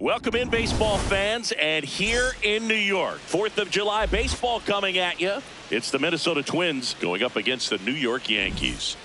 Welcome in, baseball fans, and here in New York, 4th of July baseball coming at you. It's the Minnesota Twins going up against the New York Yankees.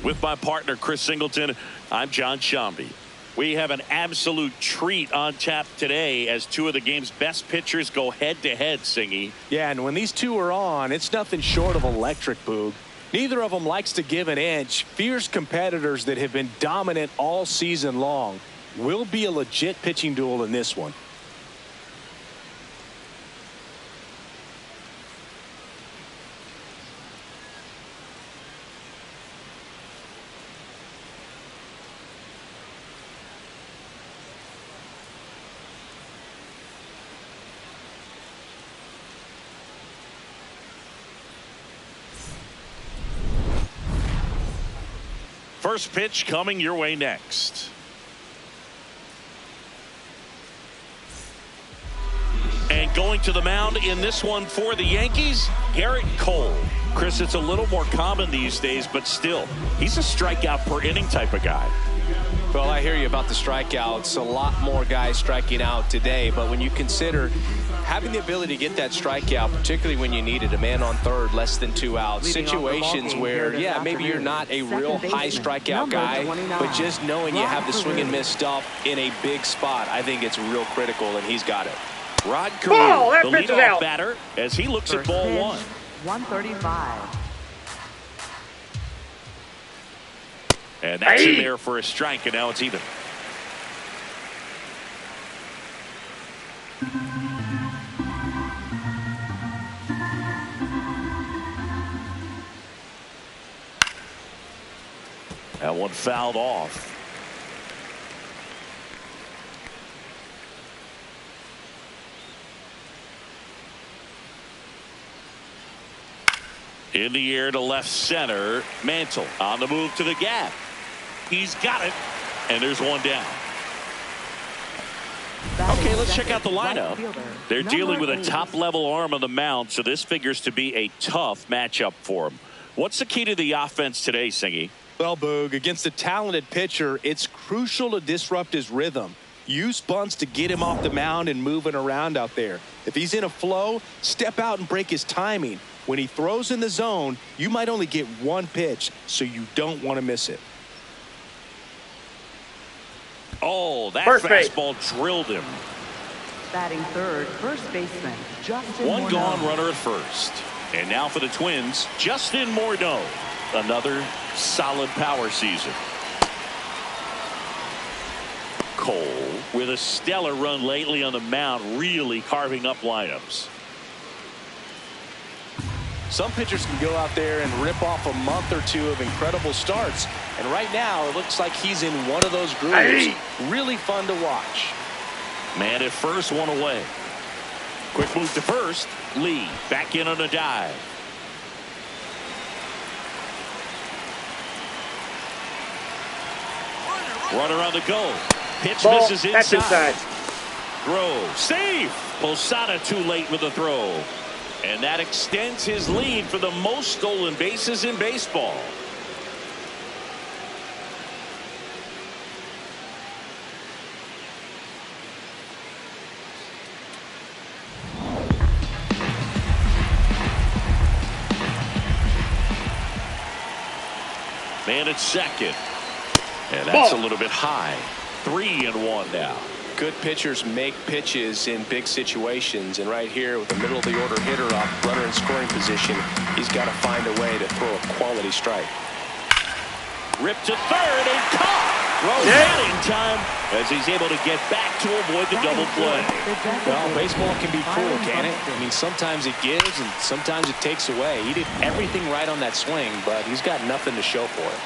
With my partner, Chris Singleton, I'm John Shambi. We have an absolute treat on tap today as two of the game's best pitchers go head-to-head, Singy. Yeah, and when these two are on, it's nothing short of electric, Boog. Neither of them likes to give an inch. Fierce competitors that have been dominant all season long. Will be a legit pitching duel in this one. First pitch coming your way next. And going to the mound in this one for the Yankees, Garrett Cole. Chris, it's a little more common these days, but still, he's a strikeout per inning type of guy. Well, I hear you about the strikeouts. A lot more guys striking out today, but when you consider having the ability to get that strikeout, particularly when you need it, a man on third, less than 2 outs, situations where, yeah, maybe you're not a real high strikeout guy, but just knowing you have the swing and miss stuff in a big spot, I think it's real critical, and he's got it. Rod Carew, the leadoff batter, as he looks at ball one. 135. And that's in there for a strike, and now it's even. That one fouled off. In the air to left center. Mantle on the move to the gap. He's got it, and there's one down. Okay, let's check out the lineup. They're dealing with a top-level arm on the mound, so this figures to be a tough matchup for him. What's the key to the offense today, Singy? Well, Boog, against a talented pitcher, it's crucial to disrupt his rhythm. Use bunts to get him off the mound and moving around out there. If he's in a flow, step out and break his timing. When he throws in the zone, you might only get one pitch, so you don't want to miss it. Oh, that fastball drilled him. Batting third, first baseman, Justin One Morneau. gone runner at first. And now for the Twins, Justin Morneau. Another solid power season. Cole with a stellar run lately on the mound, really carving up lineups. Some pitchers can go out there and rip off a month or two of incredible starts. And right now, it looks like he's in one of those grooves. Really fun to watch. Man at first, one away. Quick move to first. Lee back in on a dive. Runner on the go. Pitch misses inside. Throw. Safe. Posada too late with the throw. And that extends his lead for the most stolen bases in baseball. Man at second. And that's a little bit high. 3-1 now. Good pitchers make pitches in big situations, and right here with the middle of the order hitter up, runner in scoring position, he's got to find a way to throw a quality strike. Ripped to third and caught. Throws that in time as he's able to get back to avoid the double play. Well, baseball can be cruel, can it? I mean, sometimes it gives and sometimes it takes away. He did everything right on that swing, but he's got nothing to show for it.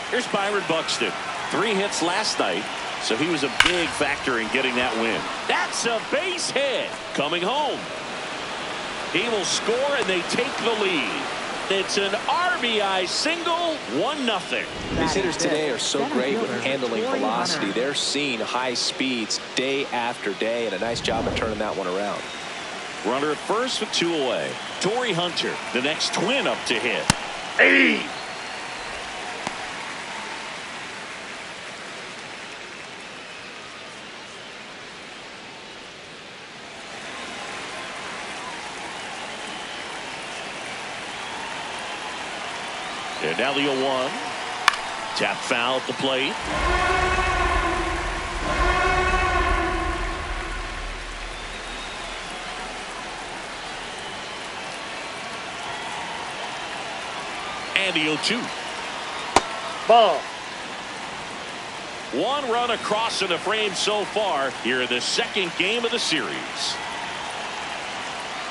Here's Byron Buxton. 3 hits last night, so he was a big factor in getting that win. That's a base hit. Coming home. He will score, and they take the lead. It's an RBI single, 1-0. These hitters today are so great with handling velocity. They're seeing high speeds day after day, and a nice job of turning that one around. Runner at first with 2 away. Torrey Hunter, the next Twin up to hit. Hey! And now the 0-1. Tap foul at the plate. And the 0-2. Ball. 1 run across in the frame so far here in the 2nd game of the series.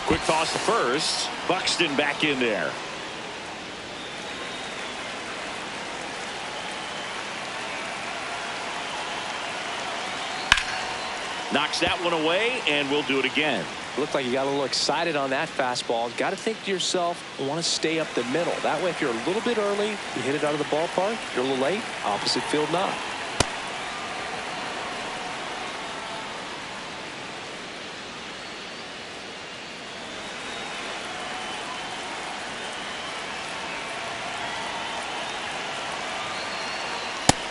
Quick toss to first. Buxton back in there. Knocks that one away, and we'll do it again. Looked like you got a little excited on that fastball. Got to think to yourself, I want to stay up the middle. That way, if you're a little bit early, you hit it out of the ballpark. If you're a little late, opposite field not.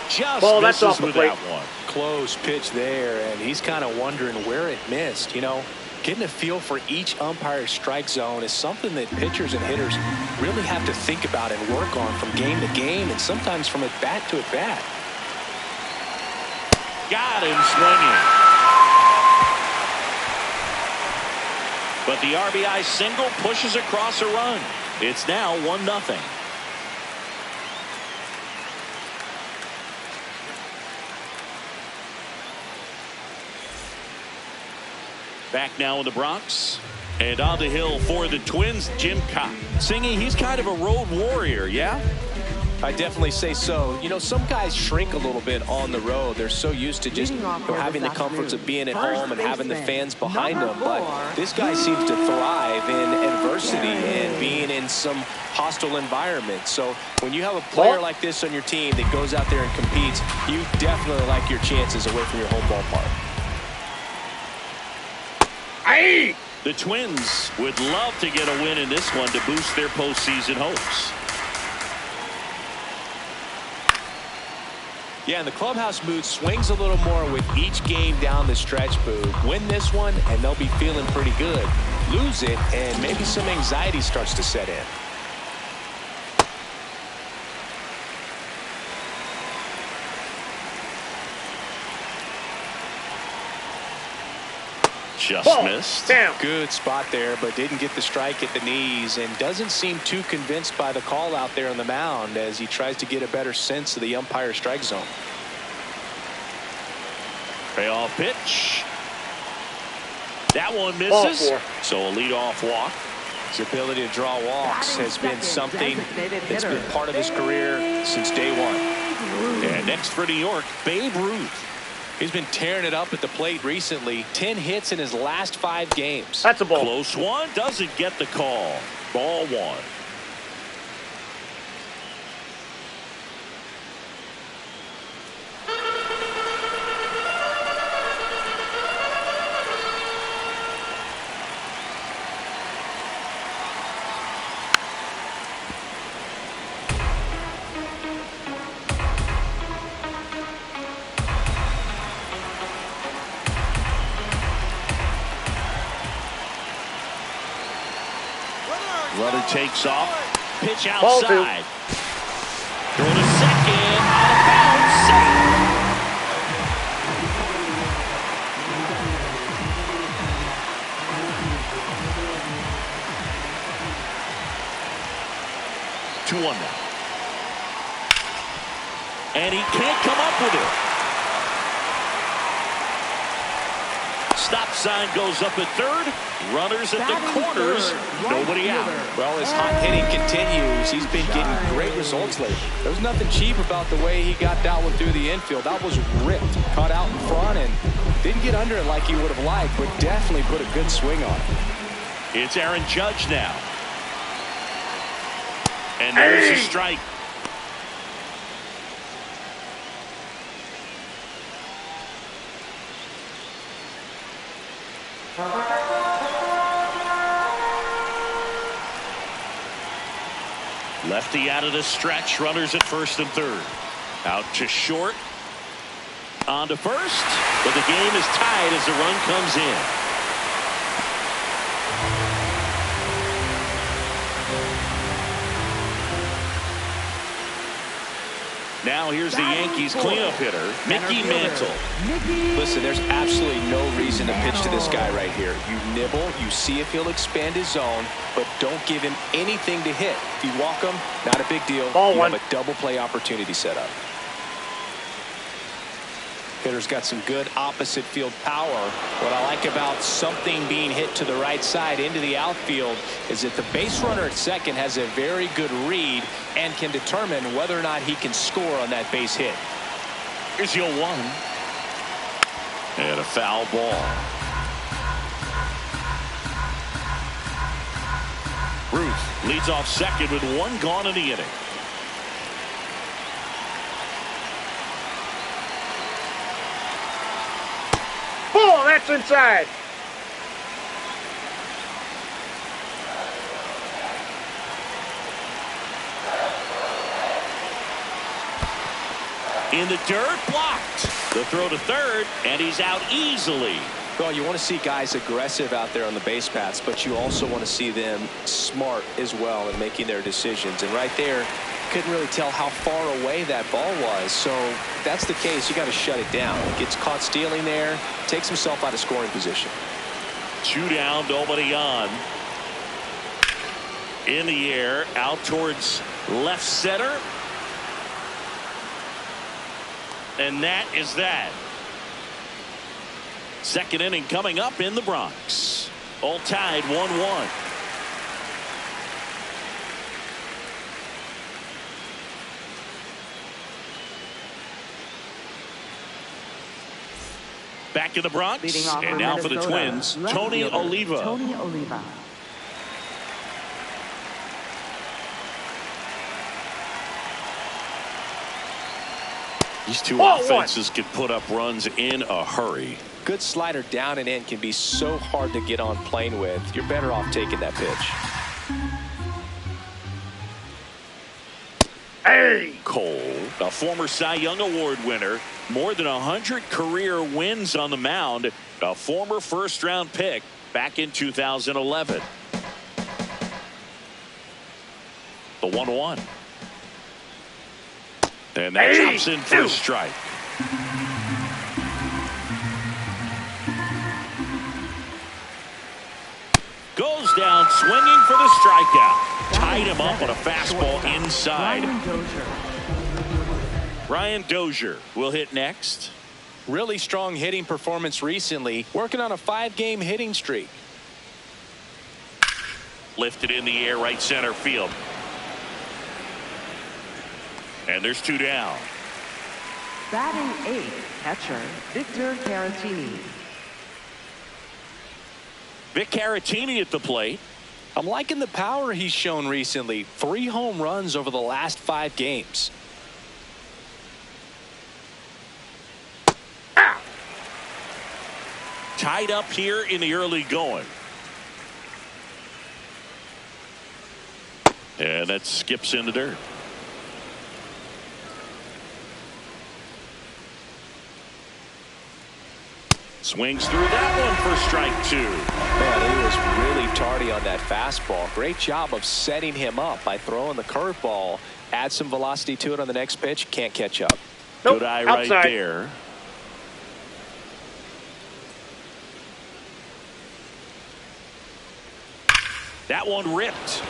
Just ball, that's misses off the with plate. that one. Close pitch there, and he's kind of wondering where it missed. You know, getting a feel for each umpire's strike zone is something that pitchers and hitters really have to think about and work on from game to game, and sometimes from at bat to at bat. Got him swinging. But the RBI single pushes across a run. It's now 1-0. Back now in the Bronx. And on the hill for the Twins, Jim Cobb. Singy, he's kind of a road warrior, yeah? I definitely say so. You know, some guys shrink a little bit on the road. They're so used to just having the comforts of being at home and having the fans behind them. But this guy seems to thrive in adversity and being in some hostile environment. So when you have a player like this on your team that goes out there and competes, you definitely like your chances away from your home ballpark. Aye. The Twins would love to get a win in this one to boost their postseason hopes. Yeah, and the clubhouse mood swings a little more with each game down the stretch, Boo. Win this one, and they'll be feeling pretty good. Lose it, and maybe some anxiety starts to set in. Just missed. Down. Good spot there, but didn't get the strike at the knees, and doesn't seem too convinced by the call out there on the mound as he tries to get a better sense of the umpire's strike zone. Payoff pitch. That one misses. So a leadoff walk. His ability to draw walks has been something that's been part of his career since day one. And next for New York, Babe Ruth. He's been tearing it up at the plate recently. 10 hits in his last 5 games. That's a ball. Close one. Doesn't get the call. Ball 1. Runner takes off. Pitch outside. Throw to second. Out of bounds. Safe. 2-1 now. And he can't come up with it. Stop sign goes up at third. Runners at the corners. Nobody out. Well, his hot hitting continues. He's been getting great results lately. There's nothing cheap about the way he got that one through the infield. That was ripped. Caught out in front and didn't get under it like he would have liked, but definitely put a good swing on it. It's Aaron Judge now. And there's a strike. Lefty out of the stretch. Runners at first and third. Out to short. On to first. But the game is tied as the run comes in. Now here's the Yankees cleanup hitter, Mickey Mantle. Listen, there's absolutely no reason to pitch to this guy right here. You nibble, you see if he'll expand his zone, but don't give him anything to hit. If you walk him, not a big deal. You have a double play opportunity set up. Hitter's got some good opposite field power. What I like about something being hit to the right side into the outfield is that the base runner at second has a very good read and can determine whether or not he can score on that base hit. Here's your 1. And a foul ball. Ruth leads off second with 1 gone in the inning. Ball, that's inside. In the dirt, blocked. The throw to third, and he's out easily. Well, you want to see guys aggressive out there on the base paths, but you also want to see them smart as well in making their decisions. And right there, couldn't really tell how far away that ball was. So if that's the case, you got to shut it down. Gets caught stealing there, takes himself out of scoring position. 2 down, nobody on. In the air, out towards left center. And that is that. Second inning coming up in the Bronx. All tied 1-1. Back in the Bronx, and now for the Twins, Tony Oliva. Tony Oliva. These two offenses can put up runs in a hurry. Good slider down and in can be so hard to get on plane with. You're better off taking that pitch. Hey! Cole, a former Cy Young Award winner, more than 100 career wins on the mound, a former first-round pick back in 2011. The 1-1. And that drops in for a strike. Goes down swinging for the strikeout. Tied him up on a fastball inside. Ryan Dozier will hit next. Really strong hitting performance recently. Working on a 5-game hitting streak. Lifted in the air, right center field. And there's 2 down. Batting 8th, catcher Victor Caratini. Vic Caratini at the plate. I'm liking the power he's shown recently. 3 home runs over the last 5 games. Tied up here in the early going. And that skips in the dirt. Swings through that one for strike 2. Man, he was really tardy on that fastball. Great job of setting him up by throwing the curveball. Add some velocity to it on the next pitch. Can't catch up. Good eye right there. That one ripped.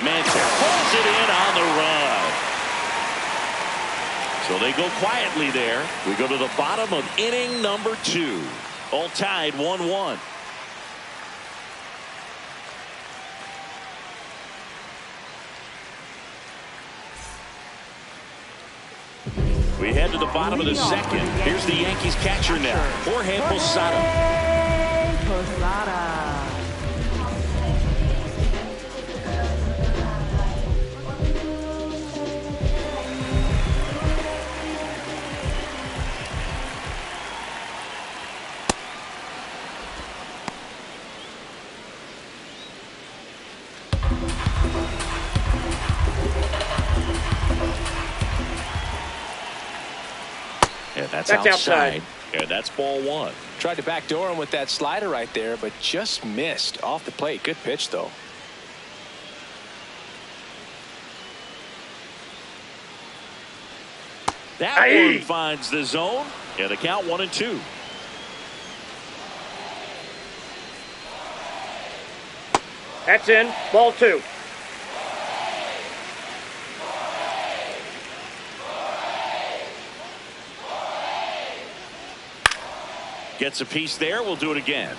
Mantle pulls it in on the run. So they go quietly there. We go to the bottom of inning number 2. All tied 1-1. We head to the bottom of the second. Here's the Yankees catcher now, Jorge Posada. And that's outside. And that's ball 1. Tried to backdoor him with that slider right there, but just missed off the plate. Good pitch, though. That one finds the zone. Yeah, the count 1-2. That's in. Ball 2. Gets a piece there. We'll do it again.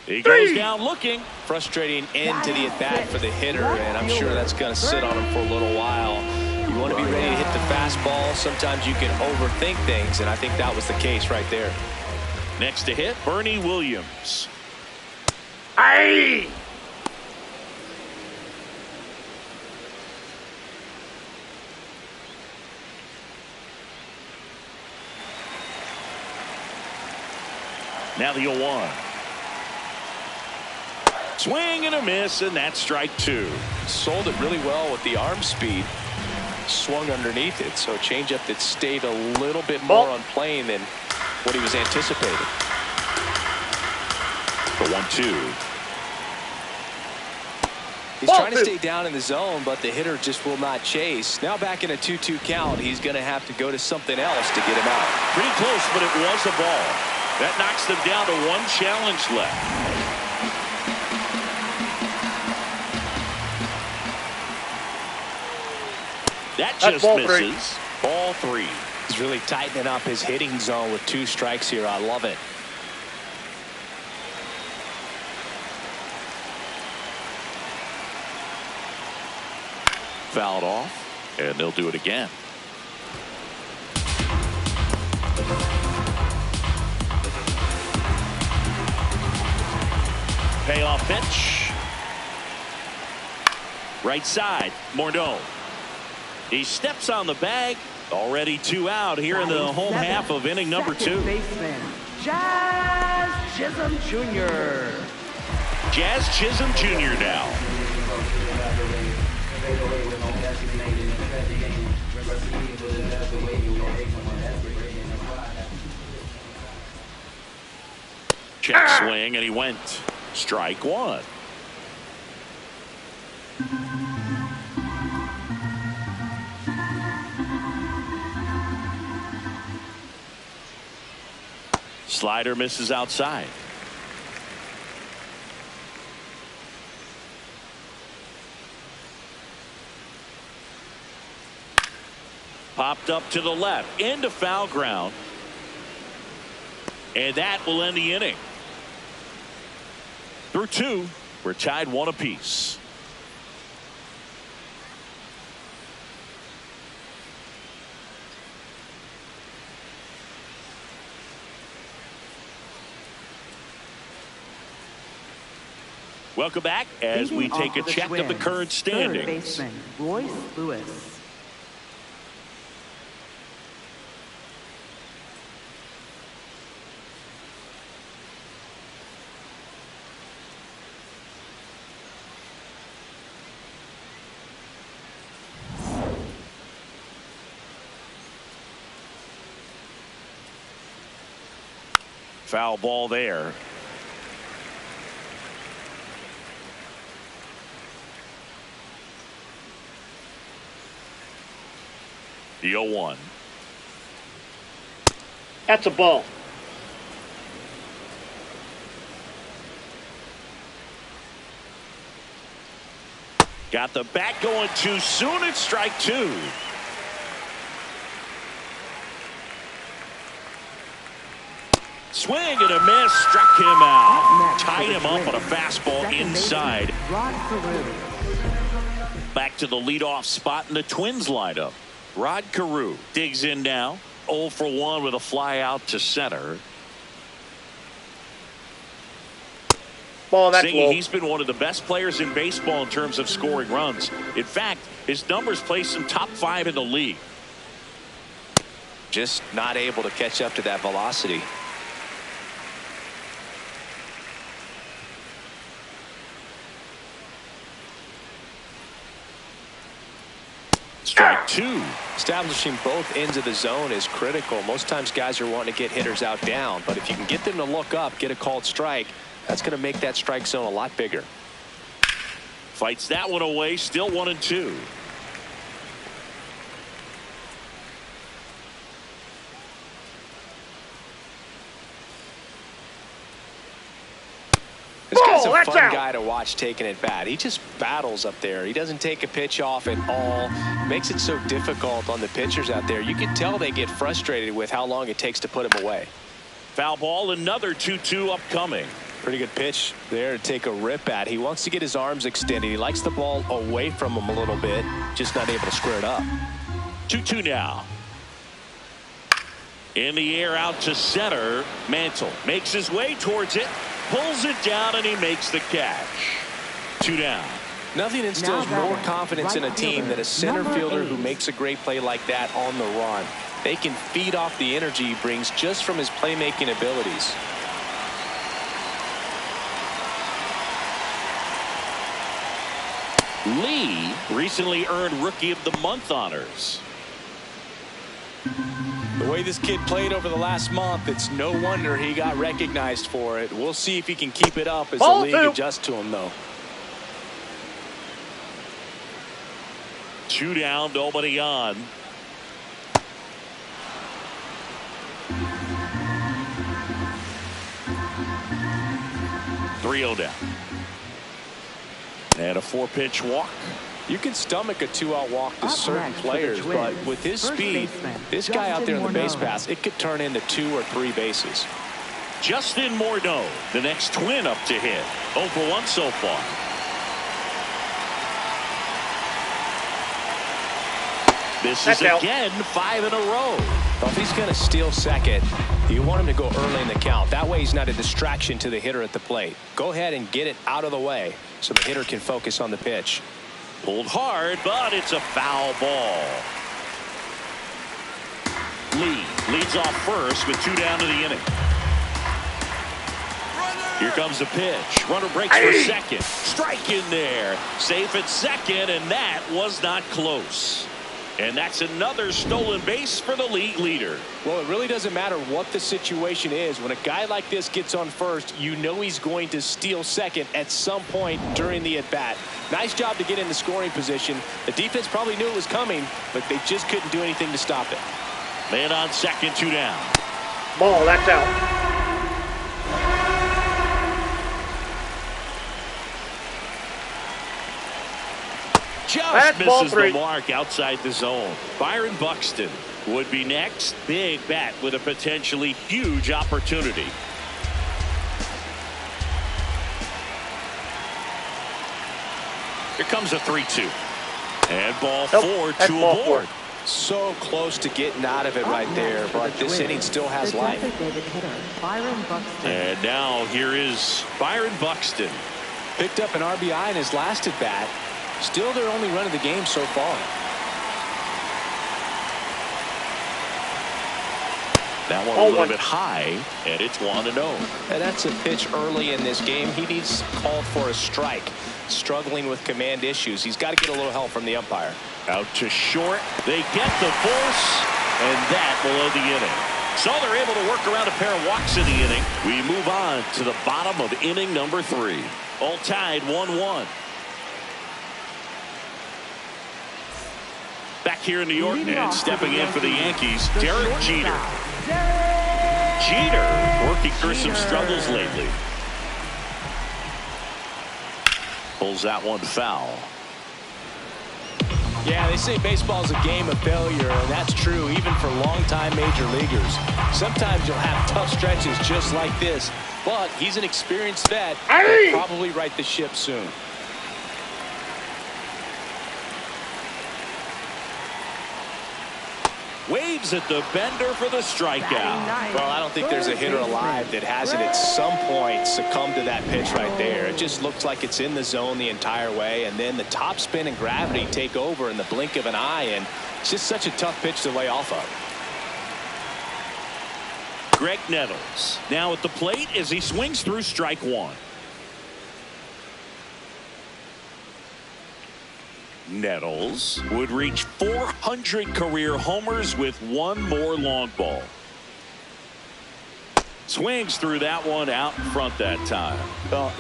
He goes down looking. Frustrating end to the at-bat for the hitter, and I'm sure that's going to sit on him for a little while. You want to be ready to hit the fastball. Sometimes you can overthink things, and I think that was the case right there. Next to hit, Bernie Williams. Aye! Now the 0-1. Swing and a miss, and that's strike 2. Sold it really well with the arm speed. Swung underneath it, so changeup that stayed a little bit more on plane than what he was anticipating. The 1-2. He's trying to stay down in the zone, but the hitter just will not chase. Now back in a 2-2 count, he's going to have to go to something else to get him out. Pretty close, but it was a ball. That knocks them down to 1 challenge left. That just misses. Ball 3. He's really tightening up his hitting zone with 2 strikes here. I love it. Fouled off, and they'll do it again. Payoff pitch. Right side, Morneau. He steps on the bag. Already 2 out here in the home half of inning number 2. Baseman, Jazz Chisholm Jr. Jazz Chisholm Jr. now. Check swing, and he went. Strike 1. Slider misses outside. Popped up to the left into foul ground, and that will end the inning. Through 2, we're tied 1 apiece. Welcome back as we take a check of the current standings. Third baseman, Royce Lewis. Foul ball there. The 0-1. That's a ball. Got the bat going too soon. It's strike 2. Swing and a miss. Struck him out. Tied him up on a fastball inside. Back to the leadoff spot in the Twins lineup. Rod Carew digs in now. 0 for 1 with a fly out to center. Ball, that's low. He's been one of the best players in baseball in terms of scoring runs. In fact, his numbers place him top 5 in the league. Just not able to catch up to that velocity. Strike 2. Establishing both ends of the zone is critical. Most times guys are wanting to get hitters out down, but if you can get them to look up, get a called strike, that's going to make that strike zone a lot bigger. Fights that one away. Still 1-2. This guy's a fun guy to watch taking at bat. He just battles up there. He doesn't take a pitch off at all. Makes it so difficult on the pitchers out there. You can tell they get frustrated with how long it takes to put him away. Foul ball. Another 2-2 upcoming. Pretty good pitch there to take a rip at. He wants to get his arms extended. He likes the ball away from him a little bit. Just not able to square it up. 2-2 now. In the air out to center. Mantle makes his way towards it. Pulls it down and he makes the catch. 2 down. Nothing instills more confidence in a team than a center fielder who makes a great play like that on the run. They can feed off the energy he brings just from his playmaking abilities. Lee recently earned Rookie of the Month honors. The way this kid played over the last month, it's no wonder he got recognized for it. We'll see if he can keep it up as the league adjusts to him, though. 2 down, nobody on. .3-0 down. And a 4-pitch walk. You can stomach a 2-out walk to certain players, but with his speed, this guy out there on the base pass, it could turn into 2 or 3 bases. Justin Morneau, the next Twin up to hit. 0 for 1 so far. This is again 5 in a row. Well, if he's going to steal second, you want him to go early in the count. That way he's not a distraction to the hitter at the plate. Go ahead and get it out of the way so the hitter can focus on the pitch. Pulled hard, but it's a foul ball. Lee leads off first with 2 down to the inning. Here comes the pitch. Runner breaks for second. Strike in there. Safe at second, and that was not close. And that's another stolen base for the league leader. Well, it really doesn't matter what the situation is. When a guy like this gets on first, you know he's going to steal second at some point during the at-bat. Nice job to get in the scoring position. The defense probably knew it was coming, but they just couldn't do anything to stop it. Man on second, 2 down. Ball, that's out. Just misses the mark outside the zone. Byron Buxton would be next. Big bat with a potentially huge opportunity. Here comes a 3-2. And ball 4 to a board. So close to getting out of it right there, but this inning still has life. And now here is Byron Buxton. Picked up an RBI in his last at bat. Still their only run of the game so far. That one a little bit high, and it's 1-0. And that's a pitch early in this game. He needs called for a strike. Struggling with command issues. He's got to get a little help from the umpire. Out to short. They get the force, and that will end the inning. So they're able to work around a pair of walks in the inning. We move on to the bottom of inning number 3. All tied 1-1. Back here in New York and stepping in for the Yankees, Derek Jeter. Jeter working through some struggles lately. Pulls that one foul. Yeah, they say baseball is a game of failure, and that's true even for longtime major leaguers. Sometimes you'll have tough stretches just like this, but he's an experienced vet. He'll probably right the ship soon. Waves at the bender for the strikeout. Well, I don't think there's a hitter alive that hasn't at some point succumbed to that pitch right there. It just looks like it's in the zone the entire way, and then the top spin and gravity take over in the blink of an eye, and it's just such a tough pitch to lay off of. Greg Nettles now at the plate as he swings through strike one. Nettles would reach 400 career homers with one more long ball. Swings through that one out in front that time. Well,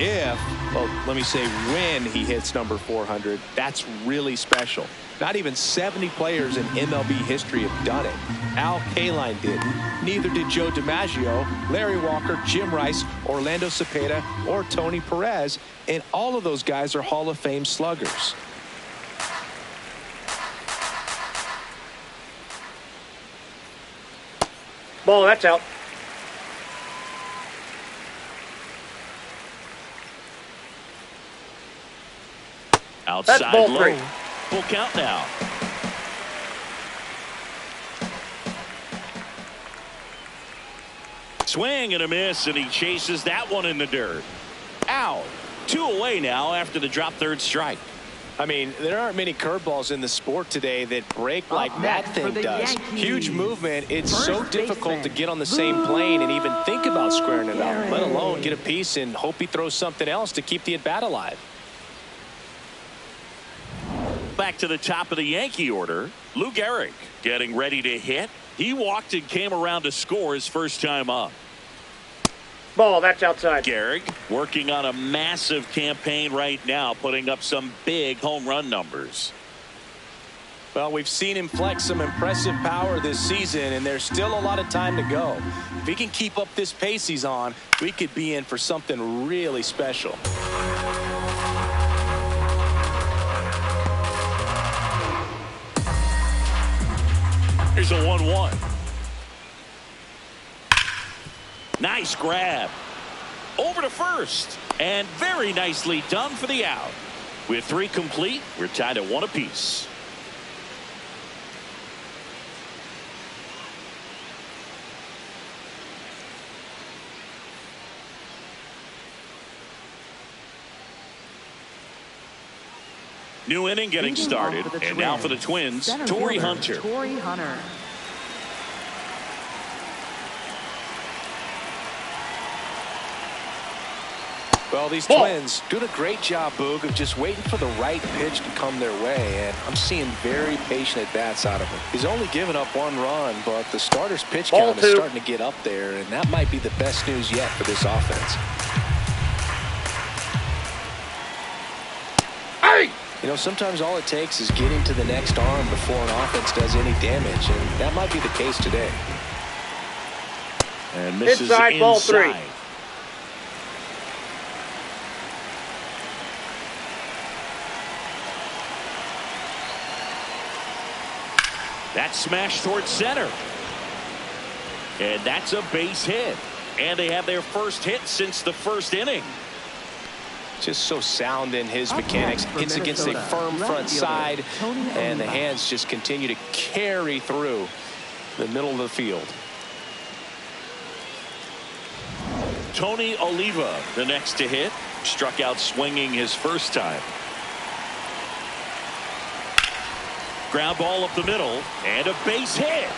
let me say when he hits number 400, that's really special. Not even 70 players in MLB history have done it. Al Kaline didn't. Neither did Joe DiMaggio, Larry Walker, Jim Rice, Orlando Cepeda, or Tony Perez. And all of those guys are Hall of Fame sluggers. Ball, that's out. Outside that's ball low. 3. Full count now. Swing and a miss, and he chases that one in the dirt. Out. 2 away now after the drop third strike. I mean, there aren't many curveballs in the sport today that break like that thing does. Huge movement. It's so difficult to get on the same plane and even think about squaring it up, let alone get a piece and hope he throws something else to keep the at-bat alive. Back to the top of the Yankee order, Lou Gehrig getting ready to hit. He walked and came around to score his first time up. Ball, that's outside. Gehrig working on a massive campaign right now, putting up some big home run numbers. Well, we've seen him flex some impressive power this season, and there's still a lot of time to go. If he can keep up this pace he's on, we could be in for something really special. Here's a 1-1. Nice grab. Over to first. And very nicely done for the out. With 3 complete, we're tied at 1 apiece. New inning getting started. And now for the Twins, Torrey Hunter. Well, these Twins doing a great job, Boog, of just waiting for the right pitch to come their way, and I'm seeing very patient at-bats out of him. He's only given up 1 run, but the starter's pitch count is starting to get up there, and that might be the best news yet for this offense. You know, sometimes all it takes is getting to the next arm before an offense does any damage, and that might be the case today. And misses inside. Ball 3. That smash towards center. And that's a base hit. And they have their first hit since the first inning. Just so sound in his mechanics. Hits against a firm front side, and the hands just continue to carry through the middle of the field. Tony Oliva, the next to hit, struck out swinging his first time. Ground ball up the middle, and a base hit.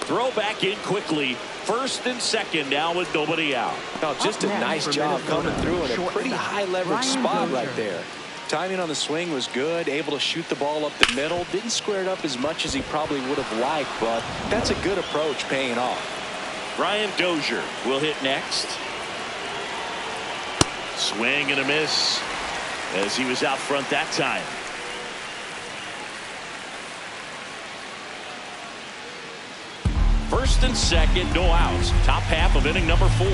Throw back in quickly. First and second now with nobody out. Oh, just a nice job coming through in a pretty high leverage spot right there. Timing on the swing was good, able to shoot the ball up the middle. Didn't square it up as much as he probably would have liked, but that's a good approach paying off. Brian Dozier will hit next. Swing and a miss as he was out front that time. first and second, no outs. Top half of inning number 4.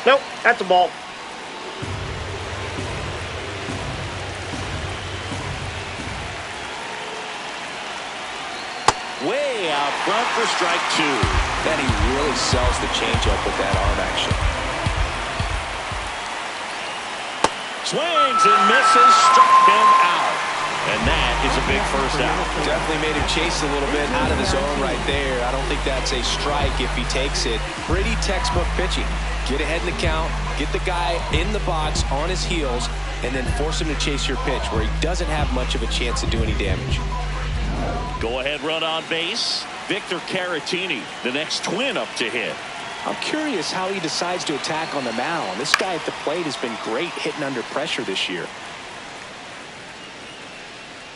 Nope, that's a ball. Way out front for strike 2. Then he really sells the changeup with that arm action. Swings and misses, struck him out. And that is a big first out. Definitely made him chase a little bit out of the zone right there. I don't think that's a strike if he takes it. Pretty textbook pitching. Get ahead in the count, get the guy in the box on his heels, and then force him to chase your pitch where he doesn't have much of a chance to do any damage. Go ahead run on base. Victor Caratini, the next Twin up to hit. I'm curious how he decides to attack on the mound. This guy at the plate has been great hitting under pressure this year.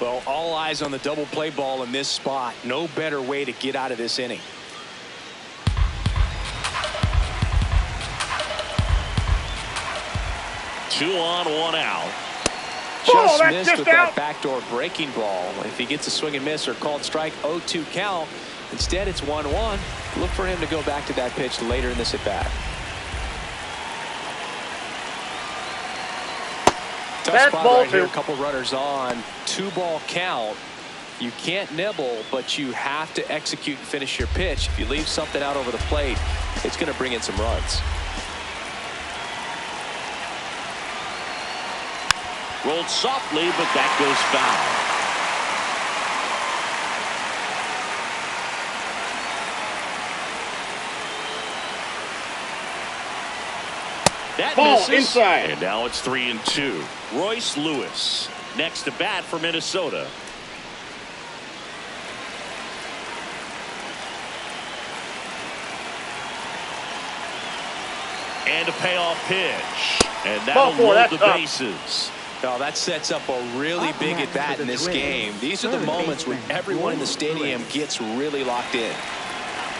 Well, all eyes on the double play ball in this spot. No better way to get out of this inning. Two on, one out. Just missed with that backdoor breaking ball. If he gets a swing and miss or called strike, 0-2 count. Instead, it's 1-1. Look for him to go back to that pitch later in this at bat. Tough spot right here. A couple runners on. 2-ball count. You can't nibble, but you have to execute and finish your pitch. If you leave something out over the plate, it's going to bring in some runs. Rolled softly, but that goes foul. That ball misses. Inside. And now it's 3-2. Royce Lewis next to bat for Minnesota. And a payoff pitch. And that'll load the bases. Oh, that sets up a really big at bat in this game. These are the moments when everyone in the stadium gets really locked in.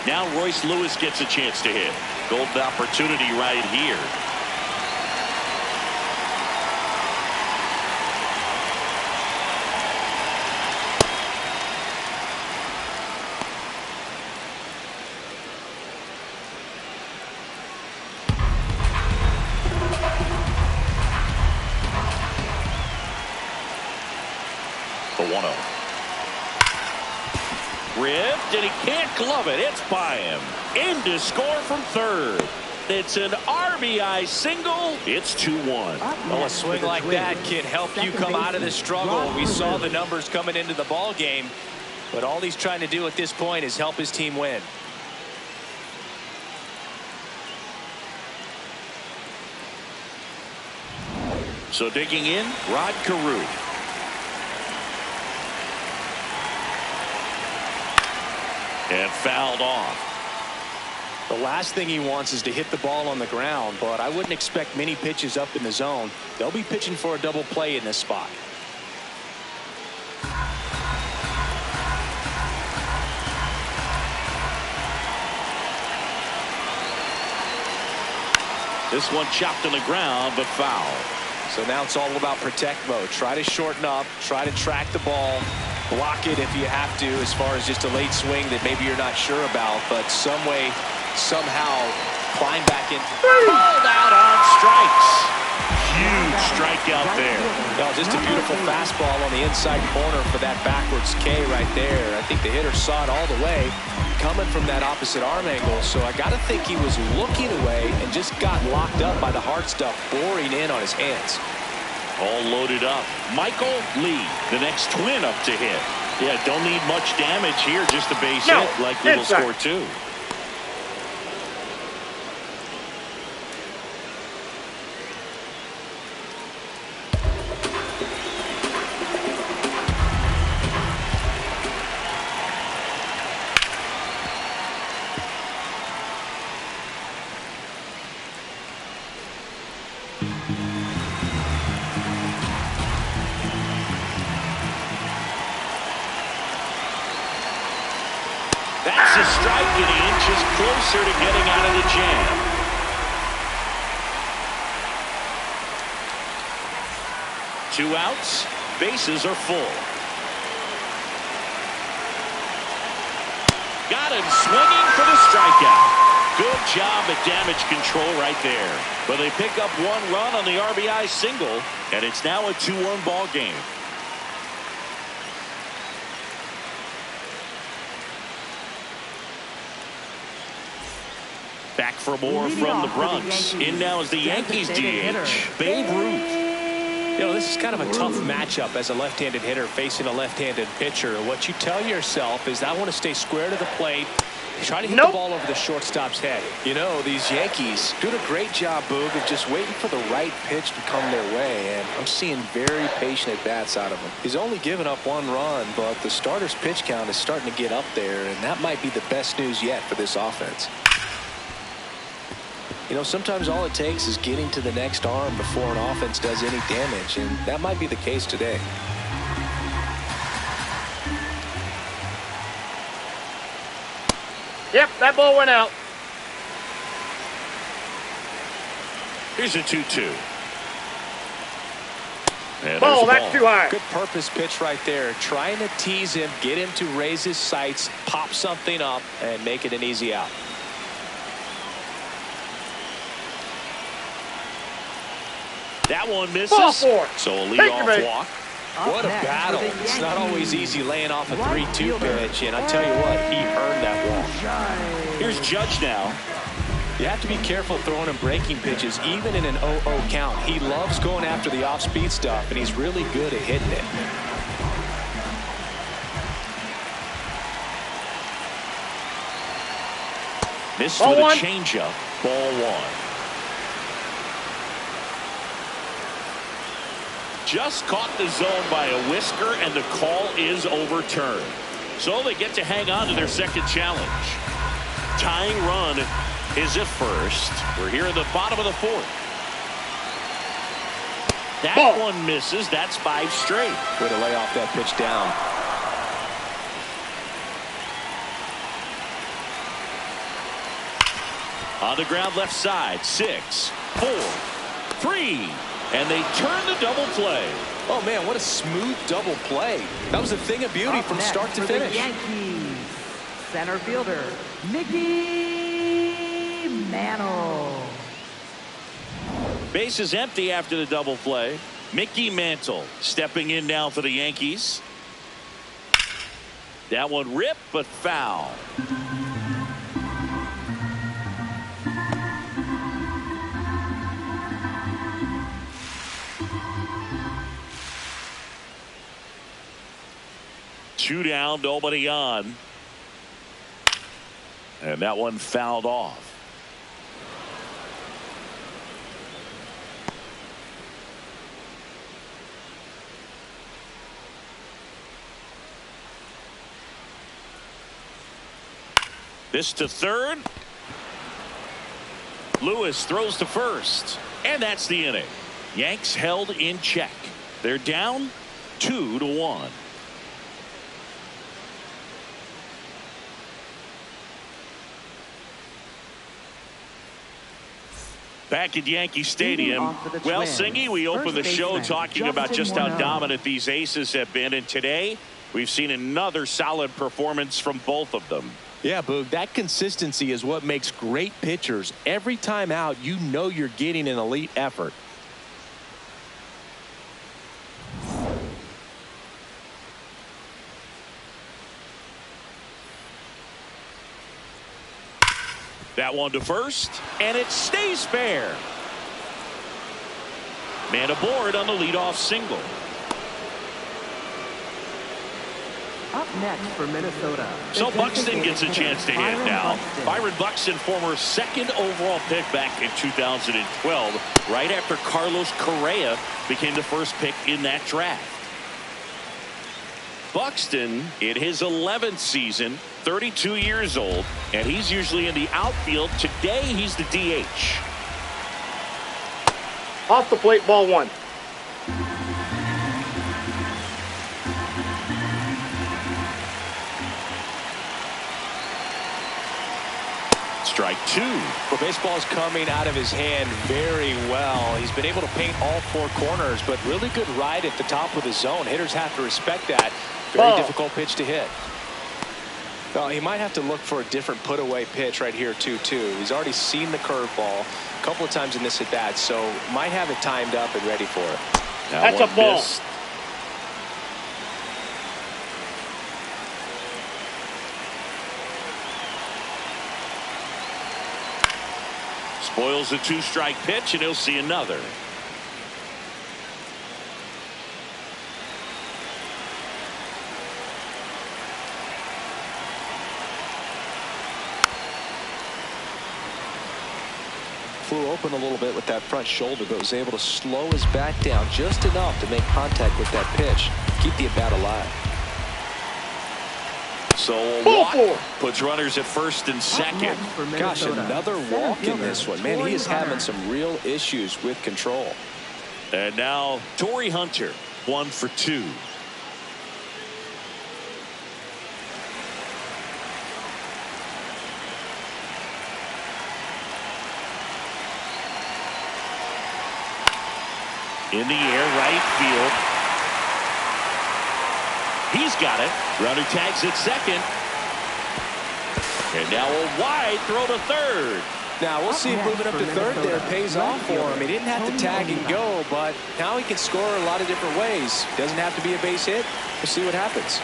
Now Royce Lewis gets a chance to hit. Golden opportunity right here. The 1-0. Ripped, and he can't glove it. It's by him. In to score from third. It's an RBI single. It's 2-1. Well, a swing like that can help you come out of this struggle. We saw the numbers coming into the ball game, but all he's trying to do at this point is help his team win. So digging in, Rod Carew. And fouled off. The last thing he wants is to hit the ball on the ground, but I wouldn't expect many pitches up in the zone. They'll be pitching for a double play in this spot. This one chopped on the ground, but foul. So now it's all about protect mode. Try to shorten up, try to track the ball, block it if you have to, as far as just a late swing that maybe you're not sure about, but some way, somehow climb back in. Pulled out on strikes. Huge strikeout there. No, just a beautiful fastball on the inside corner for that backwards K right there. I think the hitter saw it all the way coming from that opposite arm angle, so I got to think he was looking away and just got locked up by the hard stuff boring in on his hands. All loaded up. Michael Lee, the next Twin up to hit. Yeah, don't need much damage here, just a base hit. Likely will score 2. That's a strike, and he inches closer to getting out of the jam. Two outs, bases are full. got him swinging for the strikeout. Good job at damage control right there. But they pick up 1 run on the RBI single, and it's now a 2-1 ball game. Back for more from the Bronx. In now is the Yankees DH, Babe Ruth. You know, this is kind of a tough matchup as a left-handed hitter facing a left-handed pitcher. What you tell yourself is, I want to stay square to the plate, try to hit the ball over the shortstop's head. You know, these Yankees doing a great job, Boog, of just waiting for the right pitch to come their way, and I'm seeing very patient at-bats out of him. He's only given up 1 run, but the starter's pitch count is starting to get up there, and that might be the best news yet for this offense. You know, sometimes all it takes is getting to the next arm before an offense does any damage, and that might be the case today. Yep, that ball went out. Here's a 2-2. Ball, that's too high. Good purpose pitch right there. Trying to tease him, get him to raise his sights, pop something up, and make it an easy out. That one misses. Ball 4. So a leadoff walk. What a battle. It's not always easy laying off a 3-2 pitch, and I tell you what, he earned that walk. Here's Judge now. You have to be careful throwing him breaking pitches, even in an 0-0 count. He loves going after the off-speed stuff, and he's really good at hitting it. Missed with a changeup. Ball 1. Just caught the zone by a whisker, and the call is overturned. So they get to hang on to their second challenge. Tying run is at first. We're here in the bottom of the 4th. That one misses. That's 5 straight. Way to lay off that pitch down. On the ground left side. 6, 4, 3. And they turn the double play. Oh, man, what a smooth double play. That was a thing of beauty from start to finish. The Yankees, center fielder, Mickey Mantle. Base is empty after the double play. Mickey Mantle stepping in now for the Yankees. That one ripped, but foul. Two down, nobody on. And that one fouled off. This to third. Lewis throws to first. And that's the inning. Yanks held in check. They're down 2-1. Back at Yankee Stadium. Well, Singy, we opened the show talking about just how dominant these aces have been, and today we've seen another solid performance from both of them. Yeah, Boog, that consistency is what makes great pitchers. Every time out, you know you're getting an elite effort. That one to first, and it stays fair. Man aboard on the leadoff single. Up next for Minnesota. So Buxton gets a chance to hit now. Byron Buxton, former 2nd overall pick back in 2012, right after Carlos Correa became the first pick in that draft. Buxton in his 11th season, 32 years old, and he's usually in the outfield. Today he's the DH. Off the plate, ball 1. Strike 2. Well, baseball's coming out of his hand very well. He's been able to paint all 4 corners, but really good ride at the top of the zone. Hitters have to respect that. Very difficult pitch to hit. Well, he might have to look for a different put-away pitch right here, 2-2. He's already seen the curveball a couple of times in this at-bat, so might have it timed up and ready for it. That's a ball. Missed. Spoils a 2-strike pitch, and he'll see another. Flew open a little bit with that front shoulder, but was able to slow his back down just enough to make contact with that pitch, keep the at-bat alive. So a walk puts runners at first and second. Gosh, another walk in this one. Man, he is having some real issues with control. And now Torrey Hunter, 1 for 2. In the air, right field. He's got it. Runner tags at second. And now a wide throw to third. Now we'll see if moving up to third there pays off for him. He didn't have to tag and go, but now he can score a lot of different ways. Doesn't have to be a base hit. We'll see what happens.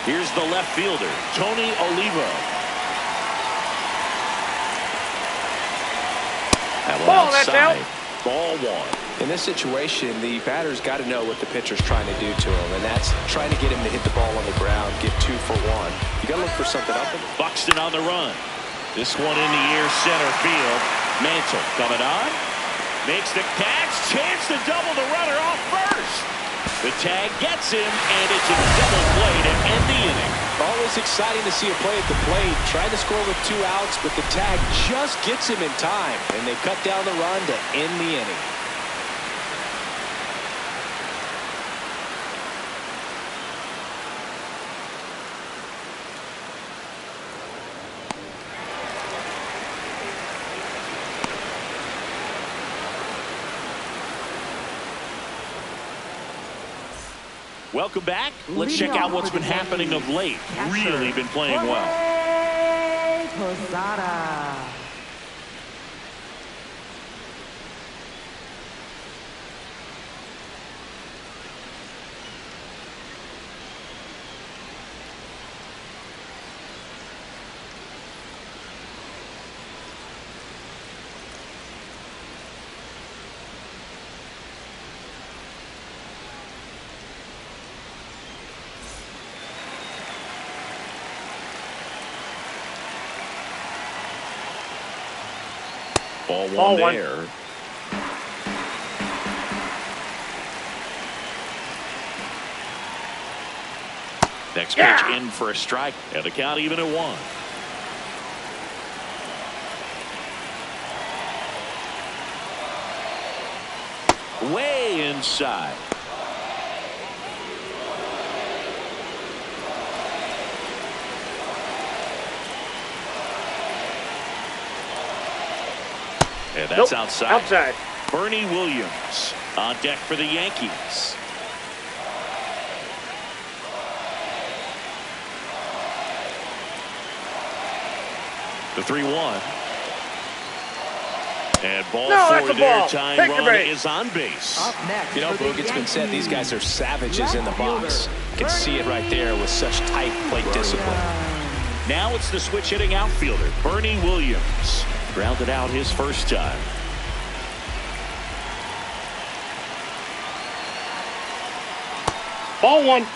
Here's the left fielder, Tony Oliva. That one Ball, that's outside. out. Ball 1. In this situation, the batter's got to know what the pitcher's trying to do to him, and that's trying to get him to hit the ball on the ground, get 2 for 1. You got to look for something up. Buxton on the run. This one in the air, center field. Mantle coming on. Makes the catch. Chance to double the runner off first. The tag gets him, and it's a double play to end the inning. Always exciting to see a play at the plate. Trying to score with 2 outs, but the tag just gets him in time, and they cut down the run to end the inning. Welcome back. Let's check out what's been happening of late. Really been playing well. Posada. Ball one there. Next pitch in for a strike, and the count even at 1. Way inside. And that's outside. Bernie Williams on deck for the Yankees. The 3-1. And ball 4 there. Tying run is on base. Up next, you know, Boog, it's been said these guys are savages in the box. You can see it right there with such tight plate discipline. Now it's the switch hitting outfielder, Bernie Williams. Grounded out his first time. Ball 1.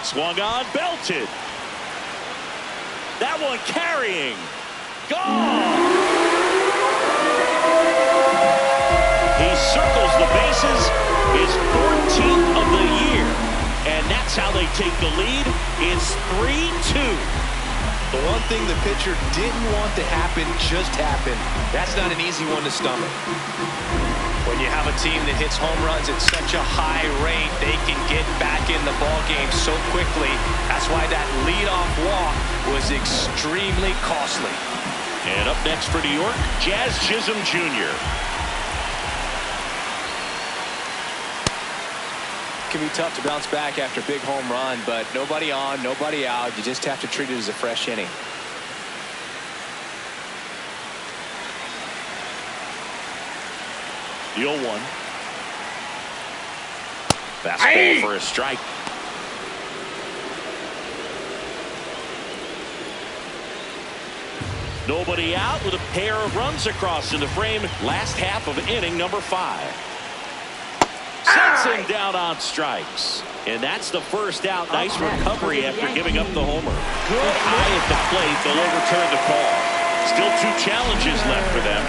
Swung on, belted. That one carrying. Gone. He circles the bases, his 14th of the year, and that's how they take the lead. It's 3-2. The one thing the pitcher didn't want to happen just happened. That's not an easy one to stomach. When you have a team that hits home runs at such a high rate, they can get back in the ball game so quickly. That's why that leadoff walk was extremely costly. And up next for New York, Jazz Chisholm Jr. can be tough to bounce back after a big home run, but nobody on, nobody out. You just have to treat it as a fresh inning. The 0-1. Fastball for a strike. Nobody out with a pair of runs across in the frame. Last half of inning number 5. Sets him down on strikes. And that's the first out. Nice recovery after giving up the homer. Good eye at the plate. They'll overturn the call. Still 2 challenges left for them.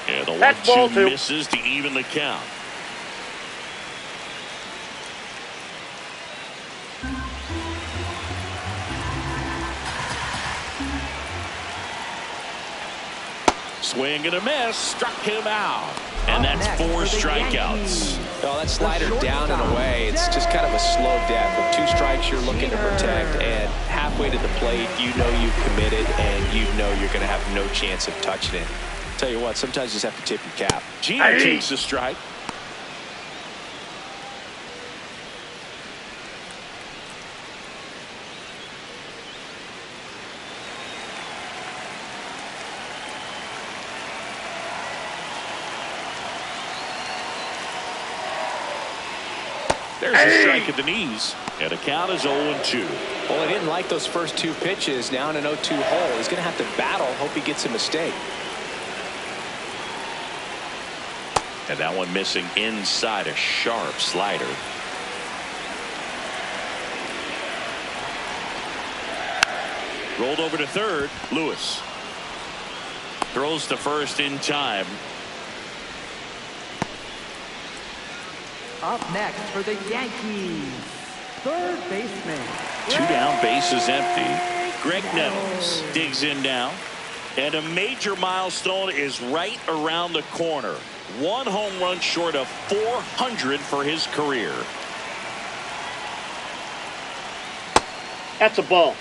And the 1-2 misses to even the count. Swing and a miss, struck him out. And that's 4 strikeouts. Oh, that slider down and away. It's just kind of a slow death. With 2 strikes you're looking to protect, and halfway to the plate, you know you've committed, and you know you're going to have no chance of touching it. Tell you what, sometimes you just have to tip your cap. Gino takes a strike. There's a strike at the knees, and the count is 0-2. Well, he didn't like those first 2 pitches. Now in an 0-2 hole, he's going to have to battle. Hope he gets a mistake. And that one missing inside, a sharp slider. Rolled over to third. Lewis throws to first in time. Up next for the Yankees, third baseman. 2 down, bases empty. Greg Nettles digs in now. And a major milestone is right around the corner. 1 home run short of 400 for his career. That's a ball.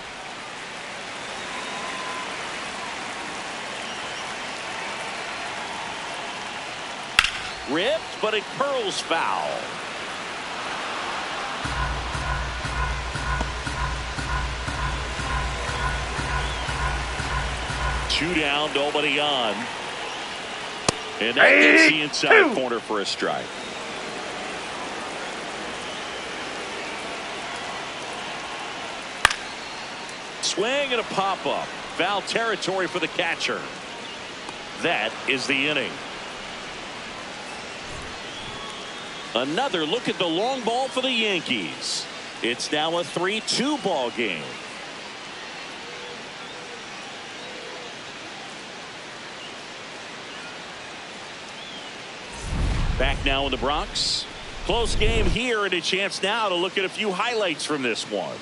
Ripped, but it curls foul. Two down, nobody on. And that gets the inside corner for a strike. Swing and a pop-up. Foul territory for the catcher. That is the inning. Another look at the long ball for the Yankees. It's now a 3-2 ball game. Back now in the Bronx. Close game here, and a chance now to look at a few highlights from this one.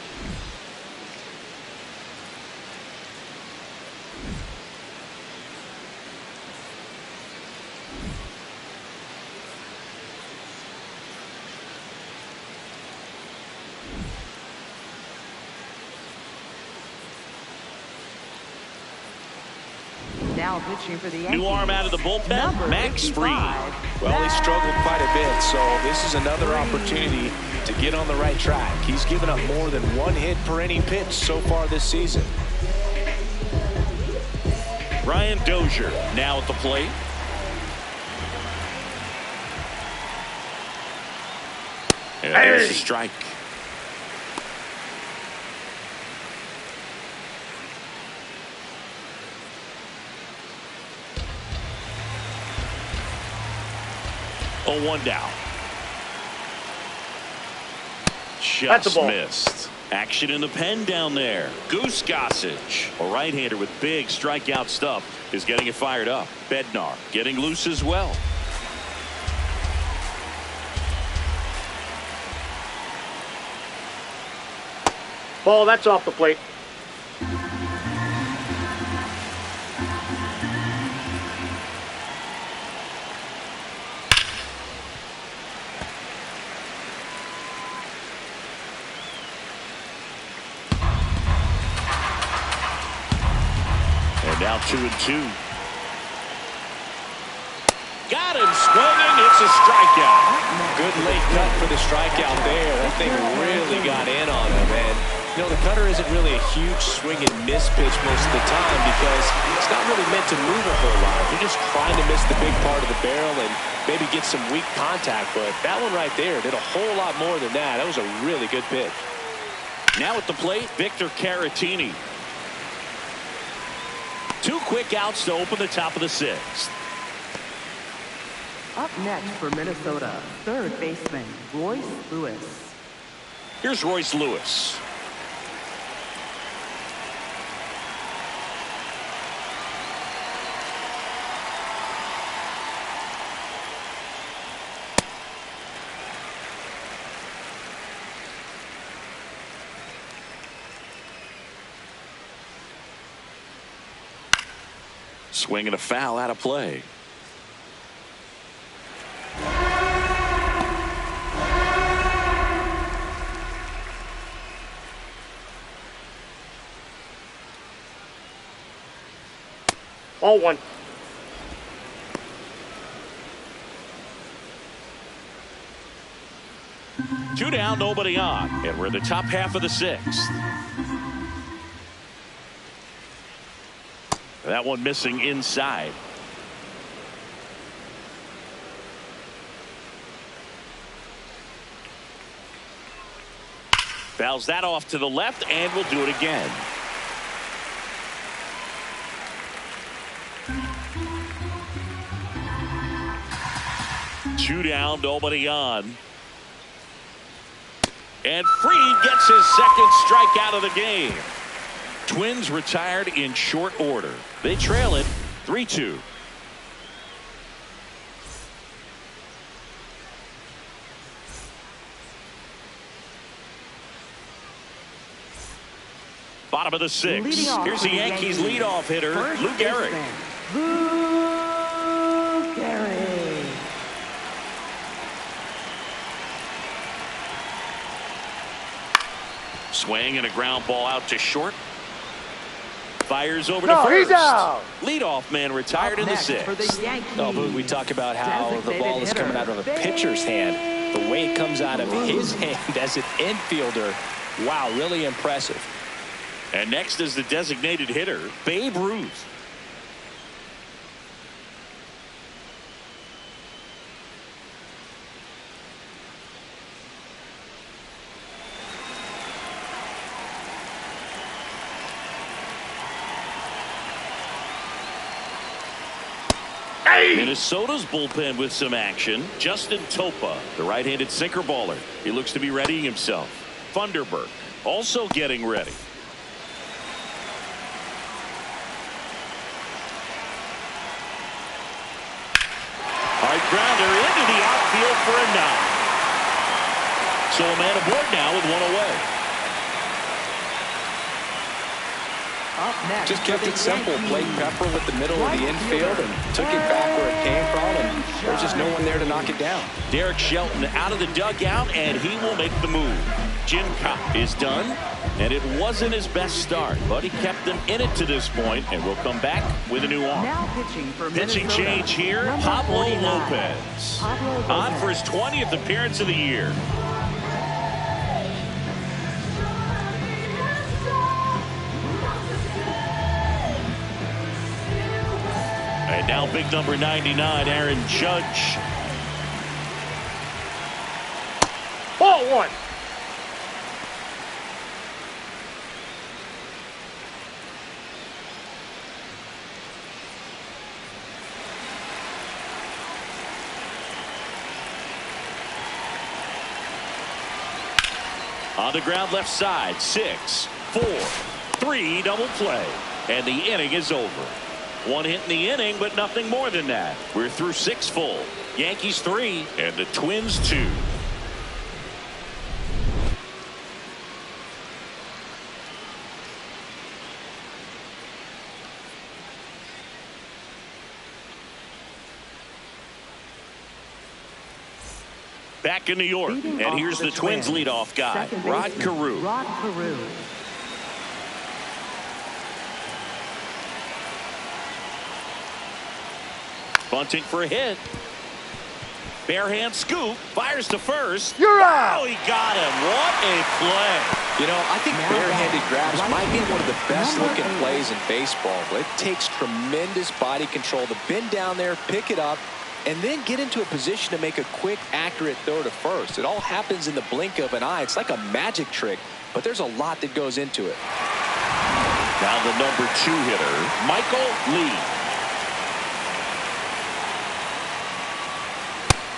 Now pitching for the Yankees. New arm out of the bullpen, Max Fried. Well, he struggled quite a bit, so this is another opportunity to get on the right track. He's given up more than 1 hit per inning pitch so far this season. Brian Dozier now at the plate. And there's a strike. Oh, 1 down. Just missed. Action in the pen down there. Goose Gossage, a right-hander with big strikeout stuff, is getting it fired up. Bednar getting loose as well. Ball, that's off the plate. Now 2-2. Good late cut for the strikeout there. That thing really got in on him. And, you know, the cutter isn't really a huge swing and miss pitch most of the time because it's not really meant to move a whole lot. You're just trying to miss the big part of the barrel and maybe get some weak contact. But that one right there did a whole lot more than that. That was a really good pitch. Now at the plate, Victor Caratini. 2 quick outs to open the top of the 6th. Up next for Minnesota, third baseman Royce Lewis. Here's Royce Lewis. Swing and a foul out of play. Ball 1. Two down, nobody on, and we're in the top half of the 6th. That one missing inside. Fouls that off to the left, and we'll do it again. Two down, nobody on. And Fried gets his second strikeout of the game. Twins retired in short order. They trail it 3-2. Bottom of the 6th. Here's the Yankees leadoff hitter, Lou Gehrig. Lou Gehrig. Swing and a ground ball out to short. Fires over to first. He's out. Leadoff man retired in the 6th. Oh, but we talk about how the ball is coming out of a pitcher's hand. The way it comes out of his hand as an infielder. Wow, really impressive. And next is the designated hitter, Babe Ruth. Minnesota's bullpen with some action. Justin Topa, the right-handed sinker baller. He looks to be readying himself. Funderburk also getting ready. Hard grounder into the outfield for a knock. So a man aboard now with one away. Just kept it simple. Played Pepper with the middle of the infield and took it back where it came from, and there's just no one there to knock it down. Derek Shelton out of the dugout, and he will make the move. Jim Cobb is done, and it wasn't his best start, but he kept them in it to this point, and will come back with a new arm. Now pitching for Pitching Minnesota, change here, number Pablo 49. Lopez. Pablo On Lopez. for his 20th appearance of the year. And now big number 99, Aaron Judge. Ball 1. On the ground left side, 6, 4, 3 double play. And the inning is over. One hit in the inning, but nothing more than that. We're through 6 full. Yankees 3 and the Twins 2. Back in New York, Leading and off here's the the Twins Twins. leadoff guy, Second Rod baseman, Carew. Rod Carew. Bunting for a hit. Barehand scoop, fires to first. You're out. Oh, he got him. What a play. You know, I think barehanded grabs might be one of the best looking plays in baseball. It takes tremendous body control to bend down there, pick it up, and then get into a position to make a quick, accurate throw to first. It all happens in the blink of an eye. It's like a magic trick, but there's a lot that goes into it. Now the number 2 hitter, Michael Lee.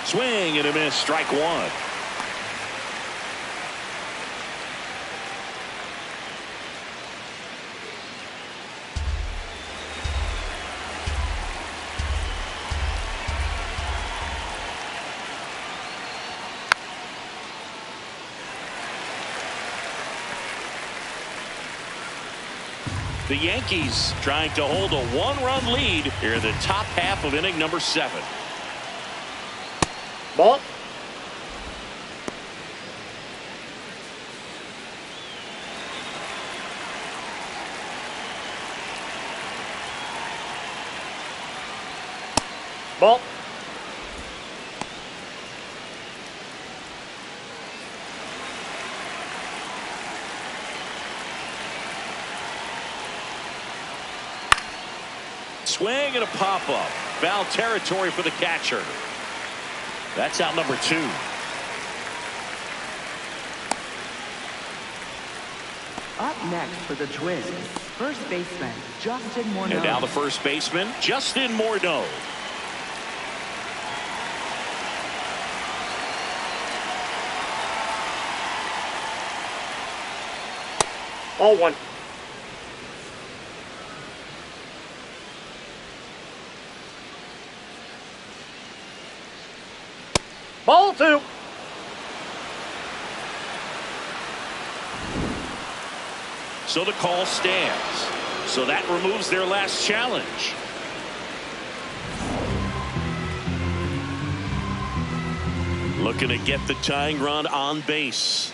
Swing and a miss, strike 1. The Yankees trying to hold a 1-run lead here in the top half of inning number 7. Ball. Ball. Swing and a pop-up. Foul territory for the catcher. That's out number 2. Up next for the Twins, first baseman Justin Morneau. And now the first baseman, Justin Morneau. Ball 1. Ball 2. So the call stands. So that removes their last challenge. Looking to get the tying run on base.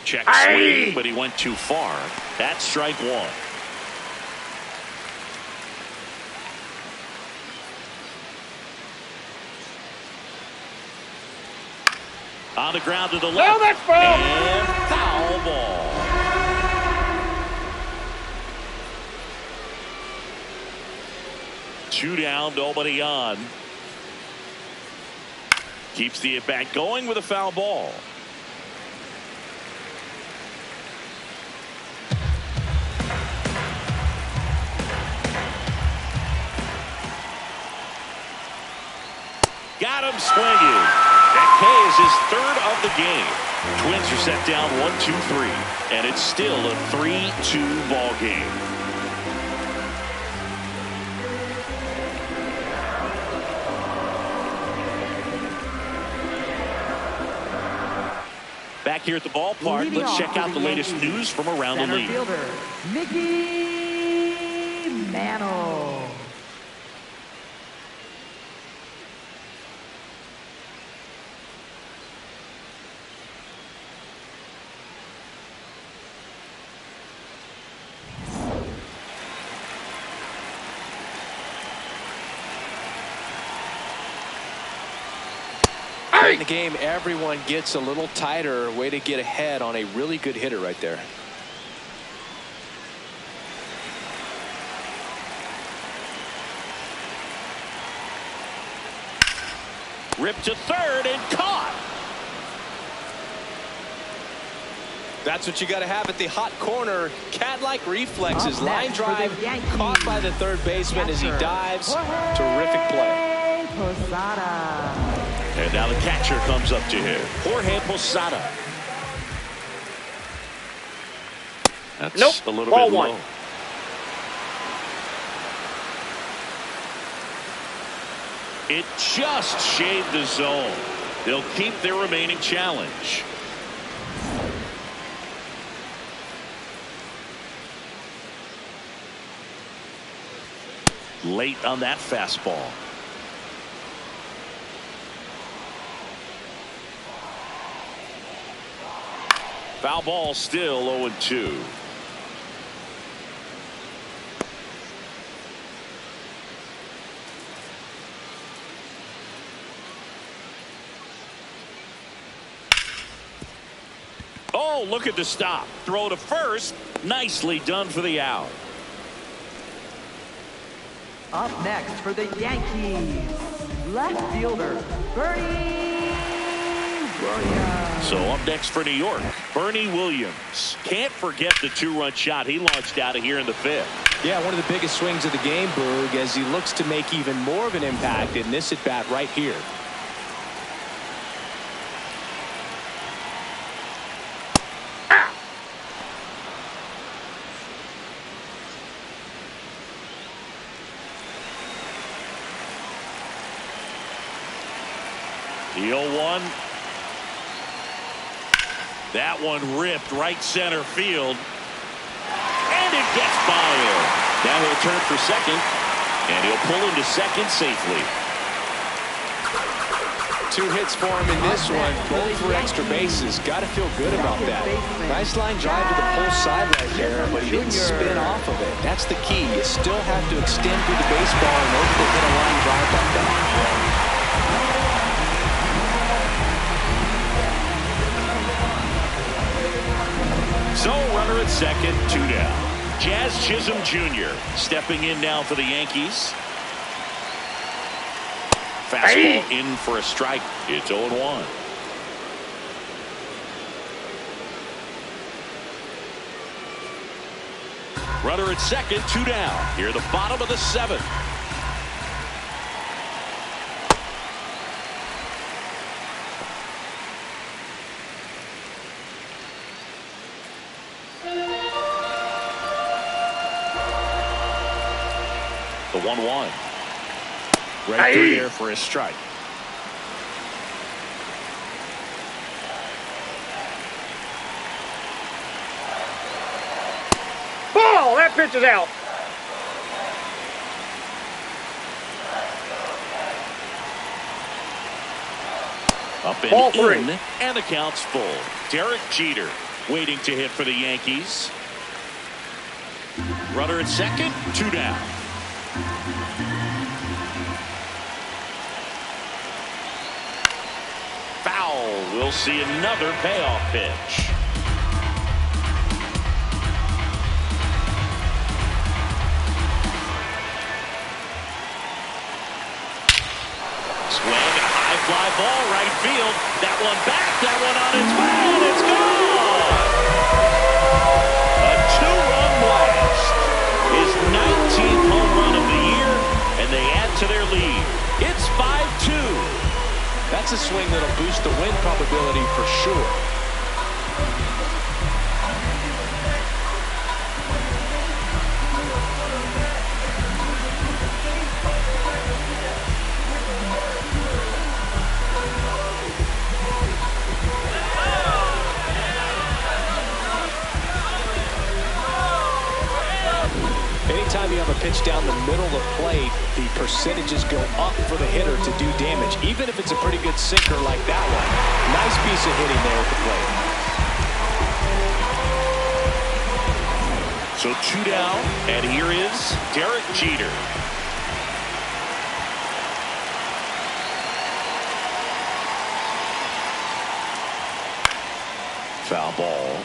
Check swing, but he went too far. That's strike 1. On the ground to the left. Well, that's foul. And foul ball. Two down, nobody on. Keeps the at-bat going with a foul ball. Got him swinging. That K is his 3rd of the game. Twins are set down 1-2-3, and it's still a 3-2 ball game. Back here at the ballpark, let's check out the latest news from around the league. Center fielder Mickey Mantle. In the game, everyone gets a little tighter. Way to get ahead on a really good hitter right there. Ripped to third and caught. That's what you got to have at the hot corner. Cat-like reflexes. Line drive caught by the third baseman as he dives. Terrific play. Posada. And now the catcher comes up to him. Jorge Posada. That's a little Ball bit 1. low. It just shaved the zone. They'll keep their remaining challenge. Late on that fastball. Foul ball, still 0-2. Oh, look at the stop. Throw to first. Nicely done for the out. Up next for the Yankees, left fielder, Bernie Williams. So up next for New York, Bernie Williams. Can't forget the two-run shot he launched out of here in the fifth. Yeah, one of the biggest swings of the game, Boog, as he looks to make even more of an impact in this at-bat right here. The 0-1. That one ripped right center field. And it gets by him. Now he'll turn for second. And he'll pull into second safely. 2 hits for him in this one, both for extra bases. Got to feel good about that. Nice line drive to the pull side right there, but he didn't spin off of it. That's the key. You still have to extend through the baseball in order to hit a line drive like that. So runner at second, 2 down. Jazz Chisholm Jr. stepping in now for the Yankees. Fastball in for a strike. It's 0-1. Runner at second, 2 down. Here the bottom of the 7th. The 1-1. Right through there for a strike. Ball! That pitch is out. Up and Ball 3. in, and the count's full. Derek Jeter waiting to hit for the Yankees. Runner at second, 2 down. Foul. We'll see another payoff pitch. Swing and a high fly ball right field. That one back, that one on its way, and it's gone. A 2-run blast. His 19th home run of the year, and they add to their lead. It's 5-2. That's a swing that'll boost the win probability for sure. Anytime you have a pitch down the middle of the plate, the percentages go up for the hitter to do damage, even if it's a pretty good sinker like that one. Nice piece of hitting there at the plate. So 2 down, and here is Derek Jeter. Foul ball.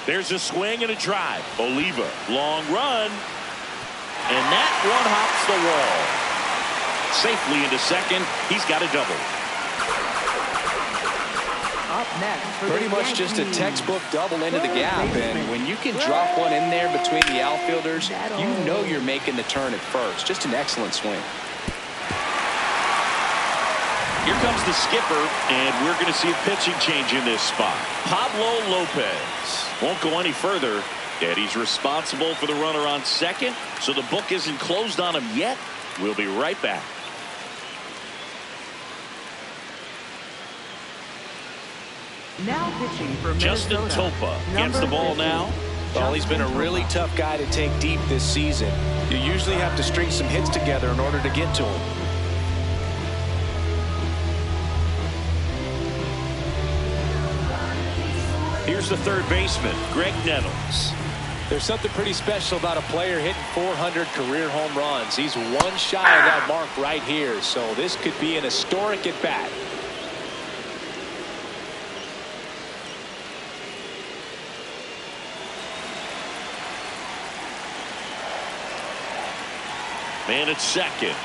There's a swing and a drive. Oliva, long run. And that one hops the wall. Safely into second. He's got a double. Up next for Pretty the much just a Yankees, textbook double into the gap. And when you can drop one in there between the outfielders, you know you're making the turn at first. Just an excellent swing. Here comes the skipper, and we're going to see a pitching change in this spot. Pablo Lopez won't go any further, and he's responsible for the runner on second, so the book isn't closed on him yet. We'll be right back. now pitching for Justin Minnesota, Topa gets number the ball 50, now. Well, he's been a really tough guy to take deep this season. You usually have to string some hits together in order to get to him. Here's the third baseman, Greg Nettles. There's something pretty special about a player hitting 400 career home runs. He's one shy of that mark right here, so this could be an historic at bat. Man at second.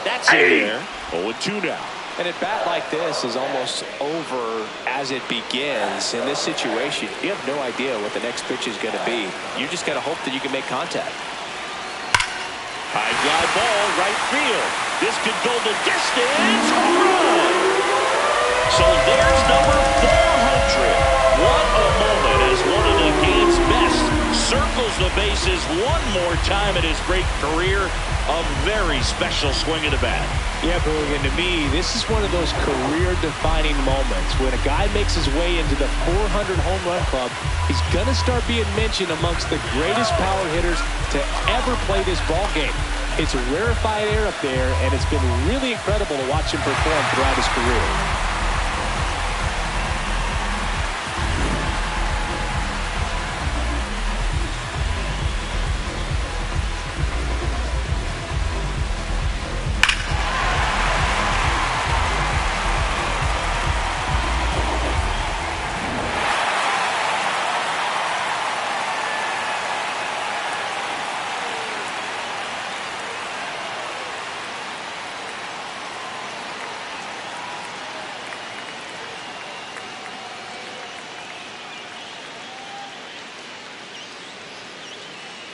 That's in there. 0-2 now. And a bat like this is almost over as it begins. In this situation, you have no idea what the next pitch is going to be. You just got to hope that you can make contact. High fly ball, right field. This could go the distance. Home run. So there's number 400. What a moment as one of the game's best circles the bases one more time in his great career. A very special swing of the bat. Yeah, Boog, and to me, this is one of those career-defining moments. When a guy makes his way into the 400 home run club, he's going to start being mentioned amongst the greatest power hitters to ever play this ball game. It's a rarefied air up there, and it's been really incredible to watch him perform throughout his career.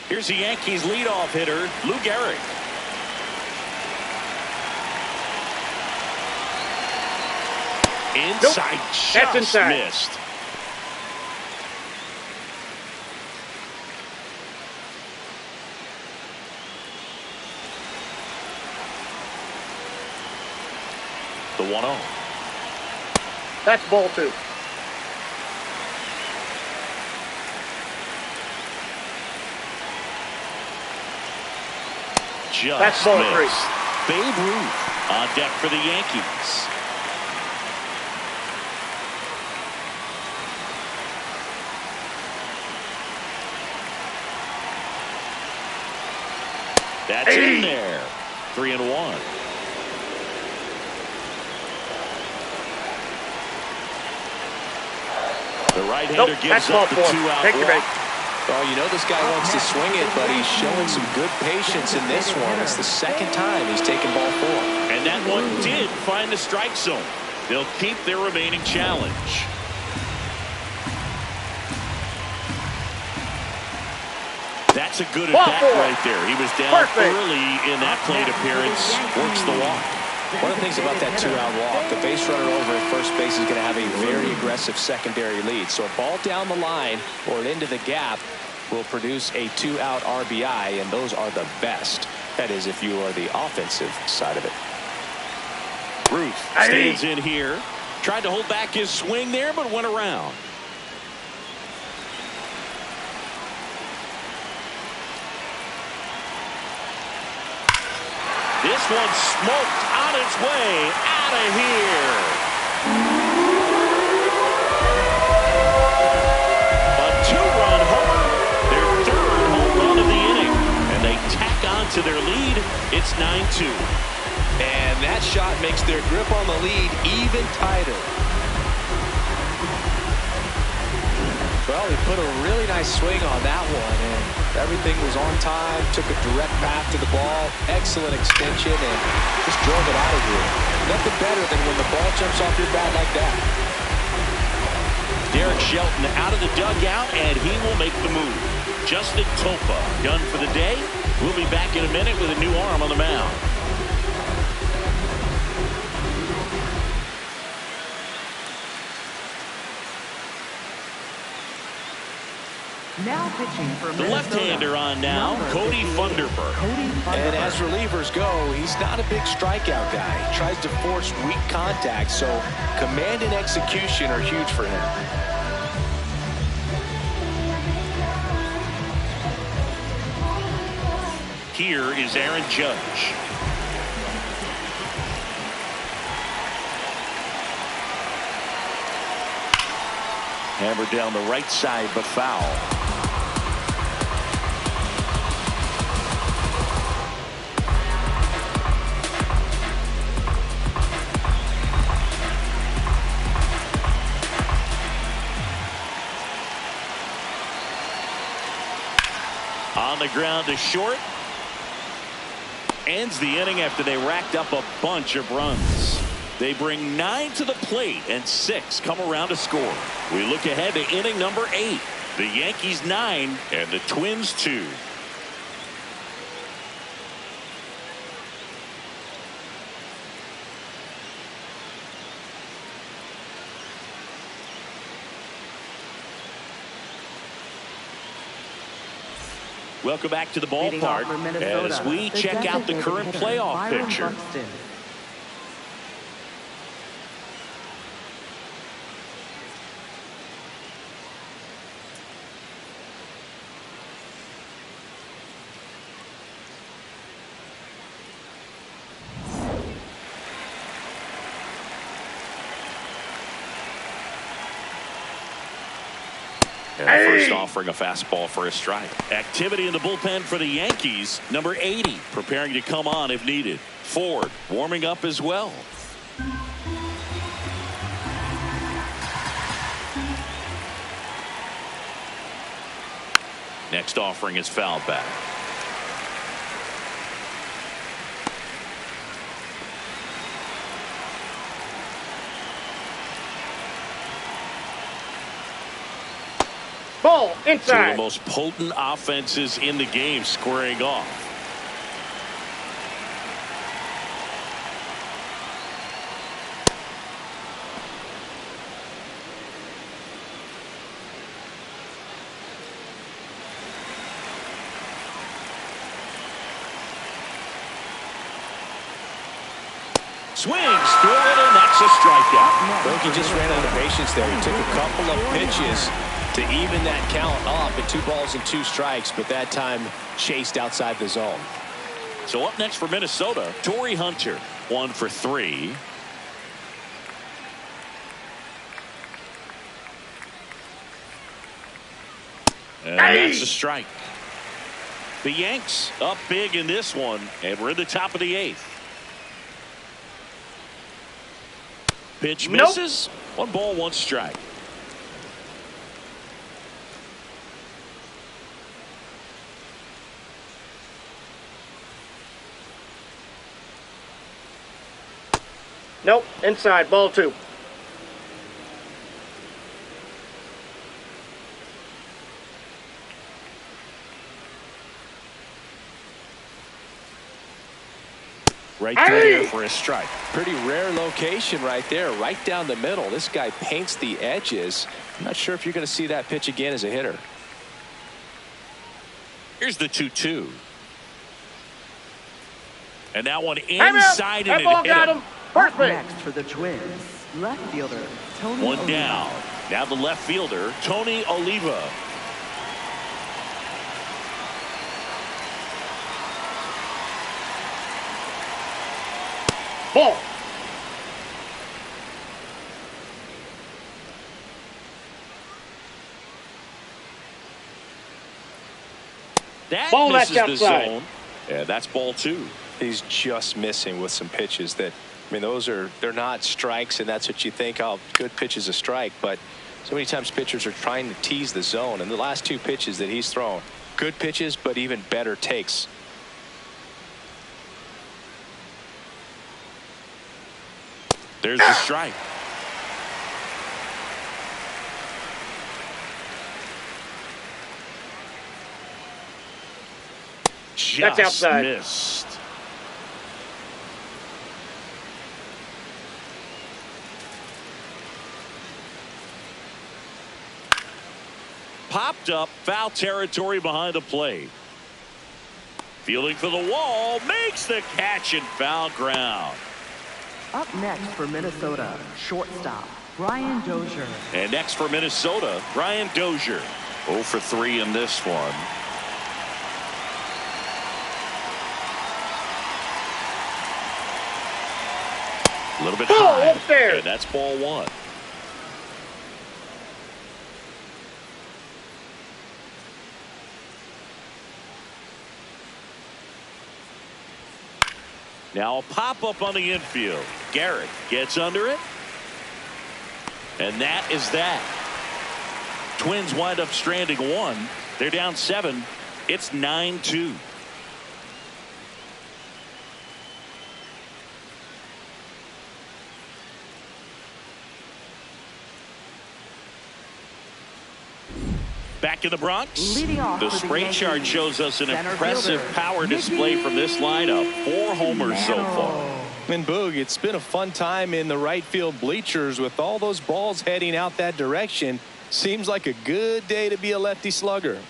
Here's the Yankees leadoff hitter, Lou Gehrig. Inside, nope. just That's inside. Missed. The 1-0. That's ball 2. Just that's ball 3. Babe Ruth on deck for the Yankees. That's in there. 3-1. The right-hander gives up the 2-out walk. Well, you know this guy wants to swing it, but he's showing some good patience in this one. It's the second time he's taken ball 4. And that one did find the strike zone. They'll keep their remaining challenge. That's a good at-bat right there. He was down early in that plate appearance. Works the walk. One of the things about that 2-out walk, the base runner over at first base is going to have a very aggressive secondary lead. So a ball down the line or into the gap will produce a 2-out RBI, and those are the best. That is, if you are the offensive side of it. Ruth stands in here. Tried to hold back his swing there, but went around. This one smoked on its way out of here. A 2-run homer, their 3rd home run of the inning. And they tack on to their lead. It's 9-2. And that shot makes their grip on the lead even tighter. Well, he put a really nice swing on that one, and everything was on time, took a direct path to the ball, excellent extension, and just drove it out of here. Nothing better than when the ball jumps off your bat like that. Derek Shelton out of the dugout, and he will make the move. Justin Topa done for the day. We'll be back in a minute with a new arm on the mound. Now pitching for the left-hander on now, Cody Funderburk. And as relievers go, he's not a big strikeout guy. He tries to force weak contact, so command and execution are huge for him. Here is Aaron Judge. Hammered down the right side, but foul. On the ground to short. Ends the inning after they racked up a bunch of runs. They bring 9 to the plate and 6 come around to score. We look ahead to inning number 8. The Yankees 9 and the Twins 2. Welcome back to the ballpark as we check out the current playoff picture. And first offering a fastball for a strike. Activity in the bullpen for the Yankees. Number 80 preparing to come on if needed. Ford warming up as well. Next offering is fouled back. Ball inside. Two of the most potent offenses in the game squaring off. Swings through it, and that's a strikeout. Well, he just ran out of patience there. He took a couple of pitches to even that count up at 2 balls and 2 strikes, but that time chased outside the zone. So up next for Minnesota, Torrey Hunter, 1 for 3. And that's a strike. The Yanks up big in this one, and we're in the top of the 8th. Pitch misses. 1 ball, 1 strike. Nope, inside, ball 2. Right there for a strike. Pretty rare location right there, right down the middle. This guy paints the edges. I'm not sure if you're going to see that pitch again as a hitter. Here's the 2-2. And that one inside and it hit him. Up next for the Twins, left fielder Tony One Oliva. down. Now the left fielder, Tony Oliva. Ball. That Ball, misses that's the outside. zone. Yeah, that's ball 2. He's just missing with some pitches that, I mean, they're not strikes, and that's what you think, oh, good pitch is a strike, but so many times pitchers are trying to tease the zone, and the last 2 pitches that he's thrown, good pitches, but even better takes. There's the strike. That's outside. Missed. Popped up, foul territory behind the plate. Fielding for the wall, makes the catch in foul ground. Up next for Minnesota, shortstop Brian Dozier. And next for Minnesota, Brian Dozier. 0 for 3 in this one. A little bit Oh, high. upstairs. And that's ball one. Now a pop-up on the infield. Garrett gets under it. And that is that. Twins wind up stranding one. They're down 7. It's 9-2. Back in the Bronx, the spray chart shows us an impressive power display from this lineup. 4 homers so far. And Boog, it's been a fun time in the right field bleachers with all those balls heading out that direction. Seems like a good day to be a lefty slugger.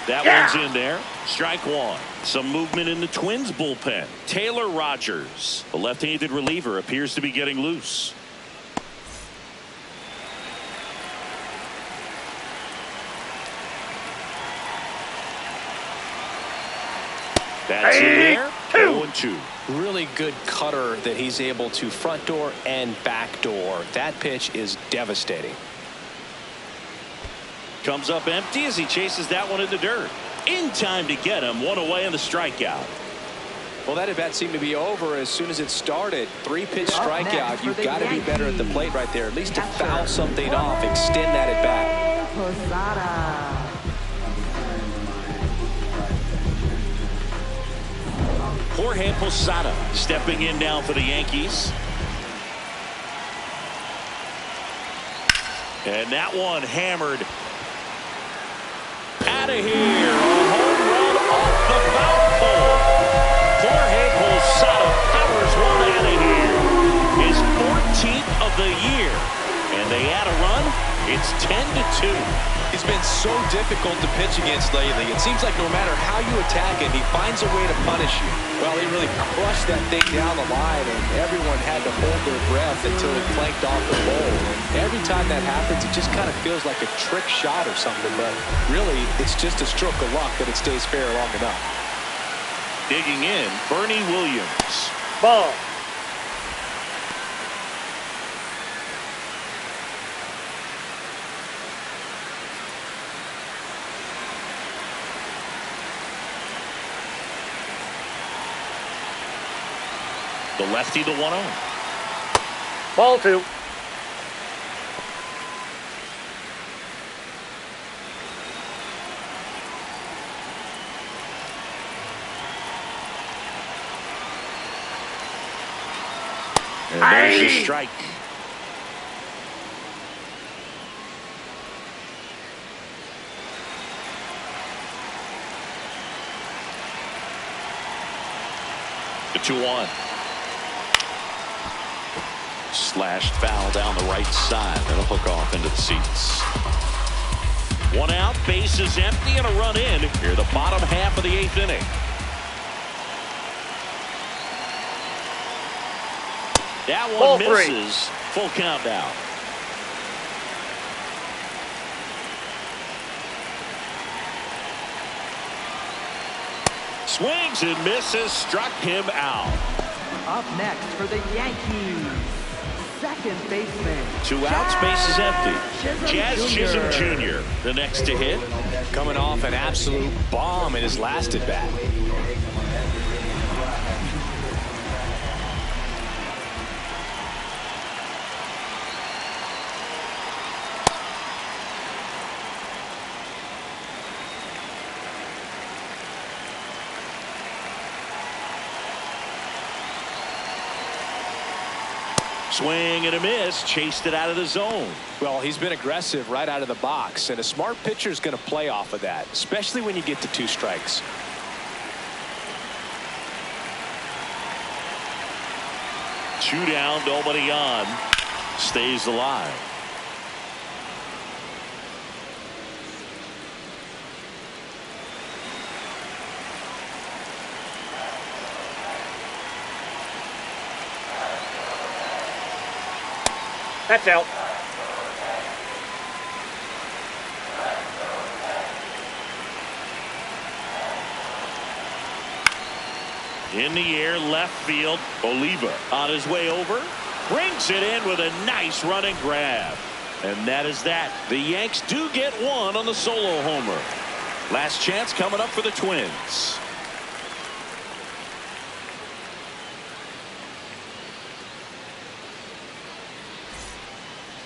That one's in there. Strike one. Some movement in the Twins bullpen. Taylor Rogers, the left-handed reliever, appears to be getting loose. That's in there. 0-2. Really good cutter that he's able to front door and back door. That pitch is devastating. Comes up empty as he chases that one in the dirt. In time to get him. One away in the strikeout. Well, that at bat seemed to be over as soon as it started. 3-pitch strikeout. You've got to be better at the plate right there. At least to foul something off. Extend that at bat. Jorge Posada stepping in now for the Yankees. And that one hammered out of here. A home run off the foul pole. Jorge Posada powers one out of here. His 14th of the year. And they add a run. It's 10-2. He's been so difficult to pitch against lately. It seems like no matter how you attack him, he finds a way to punish you. Well, he really crushed that thing down the line, and everyone had to hold their breath until it clanked off the bowl. And every time that happens, it just kind of feels like a trick shot or something, but really, it's just a stroke of luck that it stays fair long enough. Digging in, Bernie Williams. Ball. The lefty, the 1-0. Ball 2. And there's a strike. The 2-1. Slashed foul down the right side. That'll hook off into the seats. 1 out, bases empty, and a run in. Here, the bottom half of the 8th inning. That one Ball misses. 3. Full count now. Swings and misses. Struck him out. Up next for the Yankees, second baseman. 2 outs, bases empty. Jazz Chisholm Jr. the next to hit. Coming off an absolute bomb in his last at bat. Swing and a miss. Chased it out of the zone. Well, he's been aggressive right out of the box, and a smart pitcher is going to play off of that, especially when you get to 2 strikes. Two down, nobody on. Stays alive. That's out. In the air, left field. Oliva on his way over. Brings it in with a nice running grab. And that is that. The Yanks do get one on the solo homer. Last chance coming up for the Twins.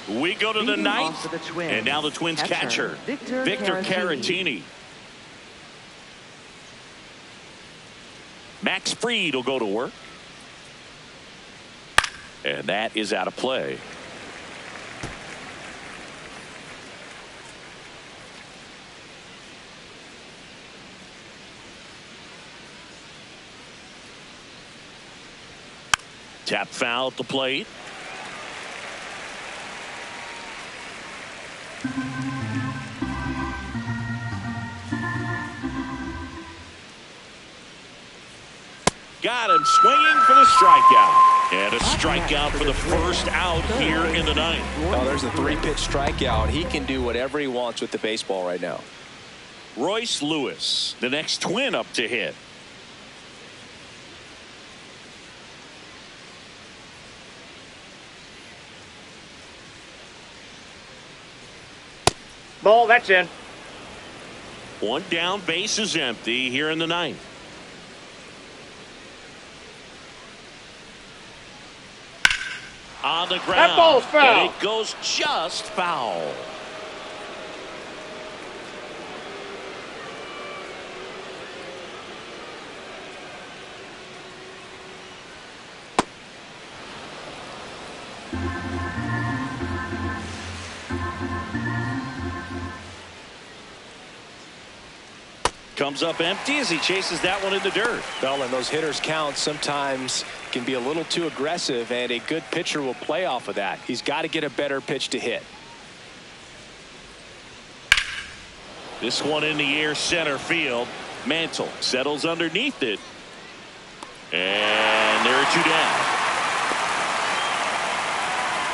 We go to the ninth. And now the Twins catcher Victor Caratini. Max Fried will go to work. And that is out of play. Tap foul at the plate. Got him swinging for the strikeout. And a strikeout for the first out here in the ninth. Oh, there's a 3-pitch strikeout. He can do whatever he wants with the baseball right now. Royce Lewis, the next Twin up to hit. Ball, that's in. One down, base is empty here in the ninth. On the ground. That ball's foul. And it goes just foul. Comes up empty as he chases that one in the dirt. Well, and those hitters count sometimes can be a little too aggressive, and a good pitcher will play off of that. He's got to get a better pitch to hit. This one in the air, center field. Mantle settles underneath it. And there are two down.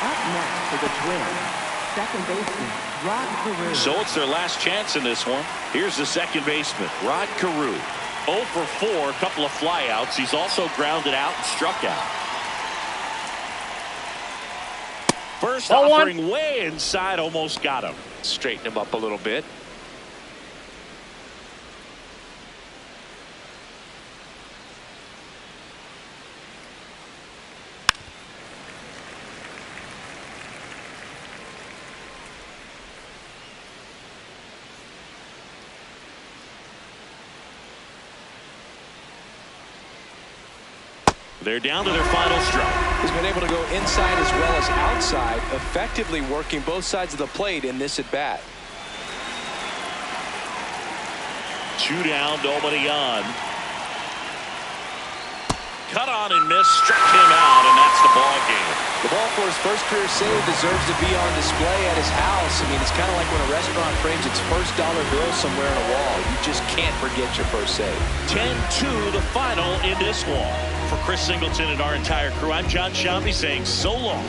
Up next for the Twins, second baseman Rod Carew. So it's their last chance in this one. Here's the second baseman, Rod Carew. 0 for 4, a couple of flyouts. He's also grounded out and struck out. First offering way inside, almost got him. Straighten him up a little bit. They're down to their final strike. He's been able to go inside as well as outside, effectively working both sides of the plate in this at bat. 2 down, nobody on. Cut on and miss, struck him out, and that's the ball game. The ball for his first career save deserves to be on display at his house. I mean, it's kind of like when a restaurant frames its first dollar bill somewhere on a wall. You just can't forget your first save. 10-2 the final in this one. For Chris Singleton and our entire crew, I'm John Shambi saying so long.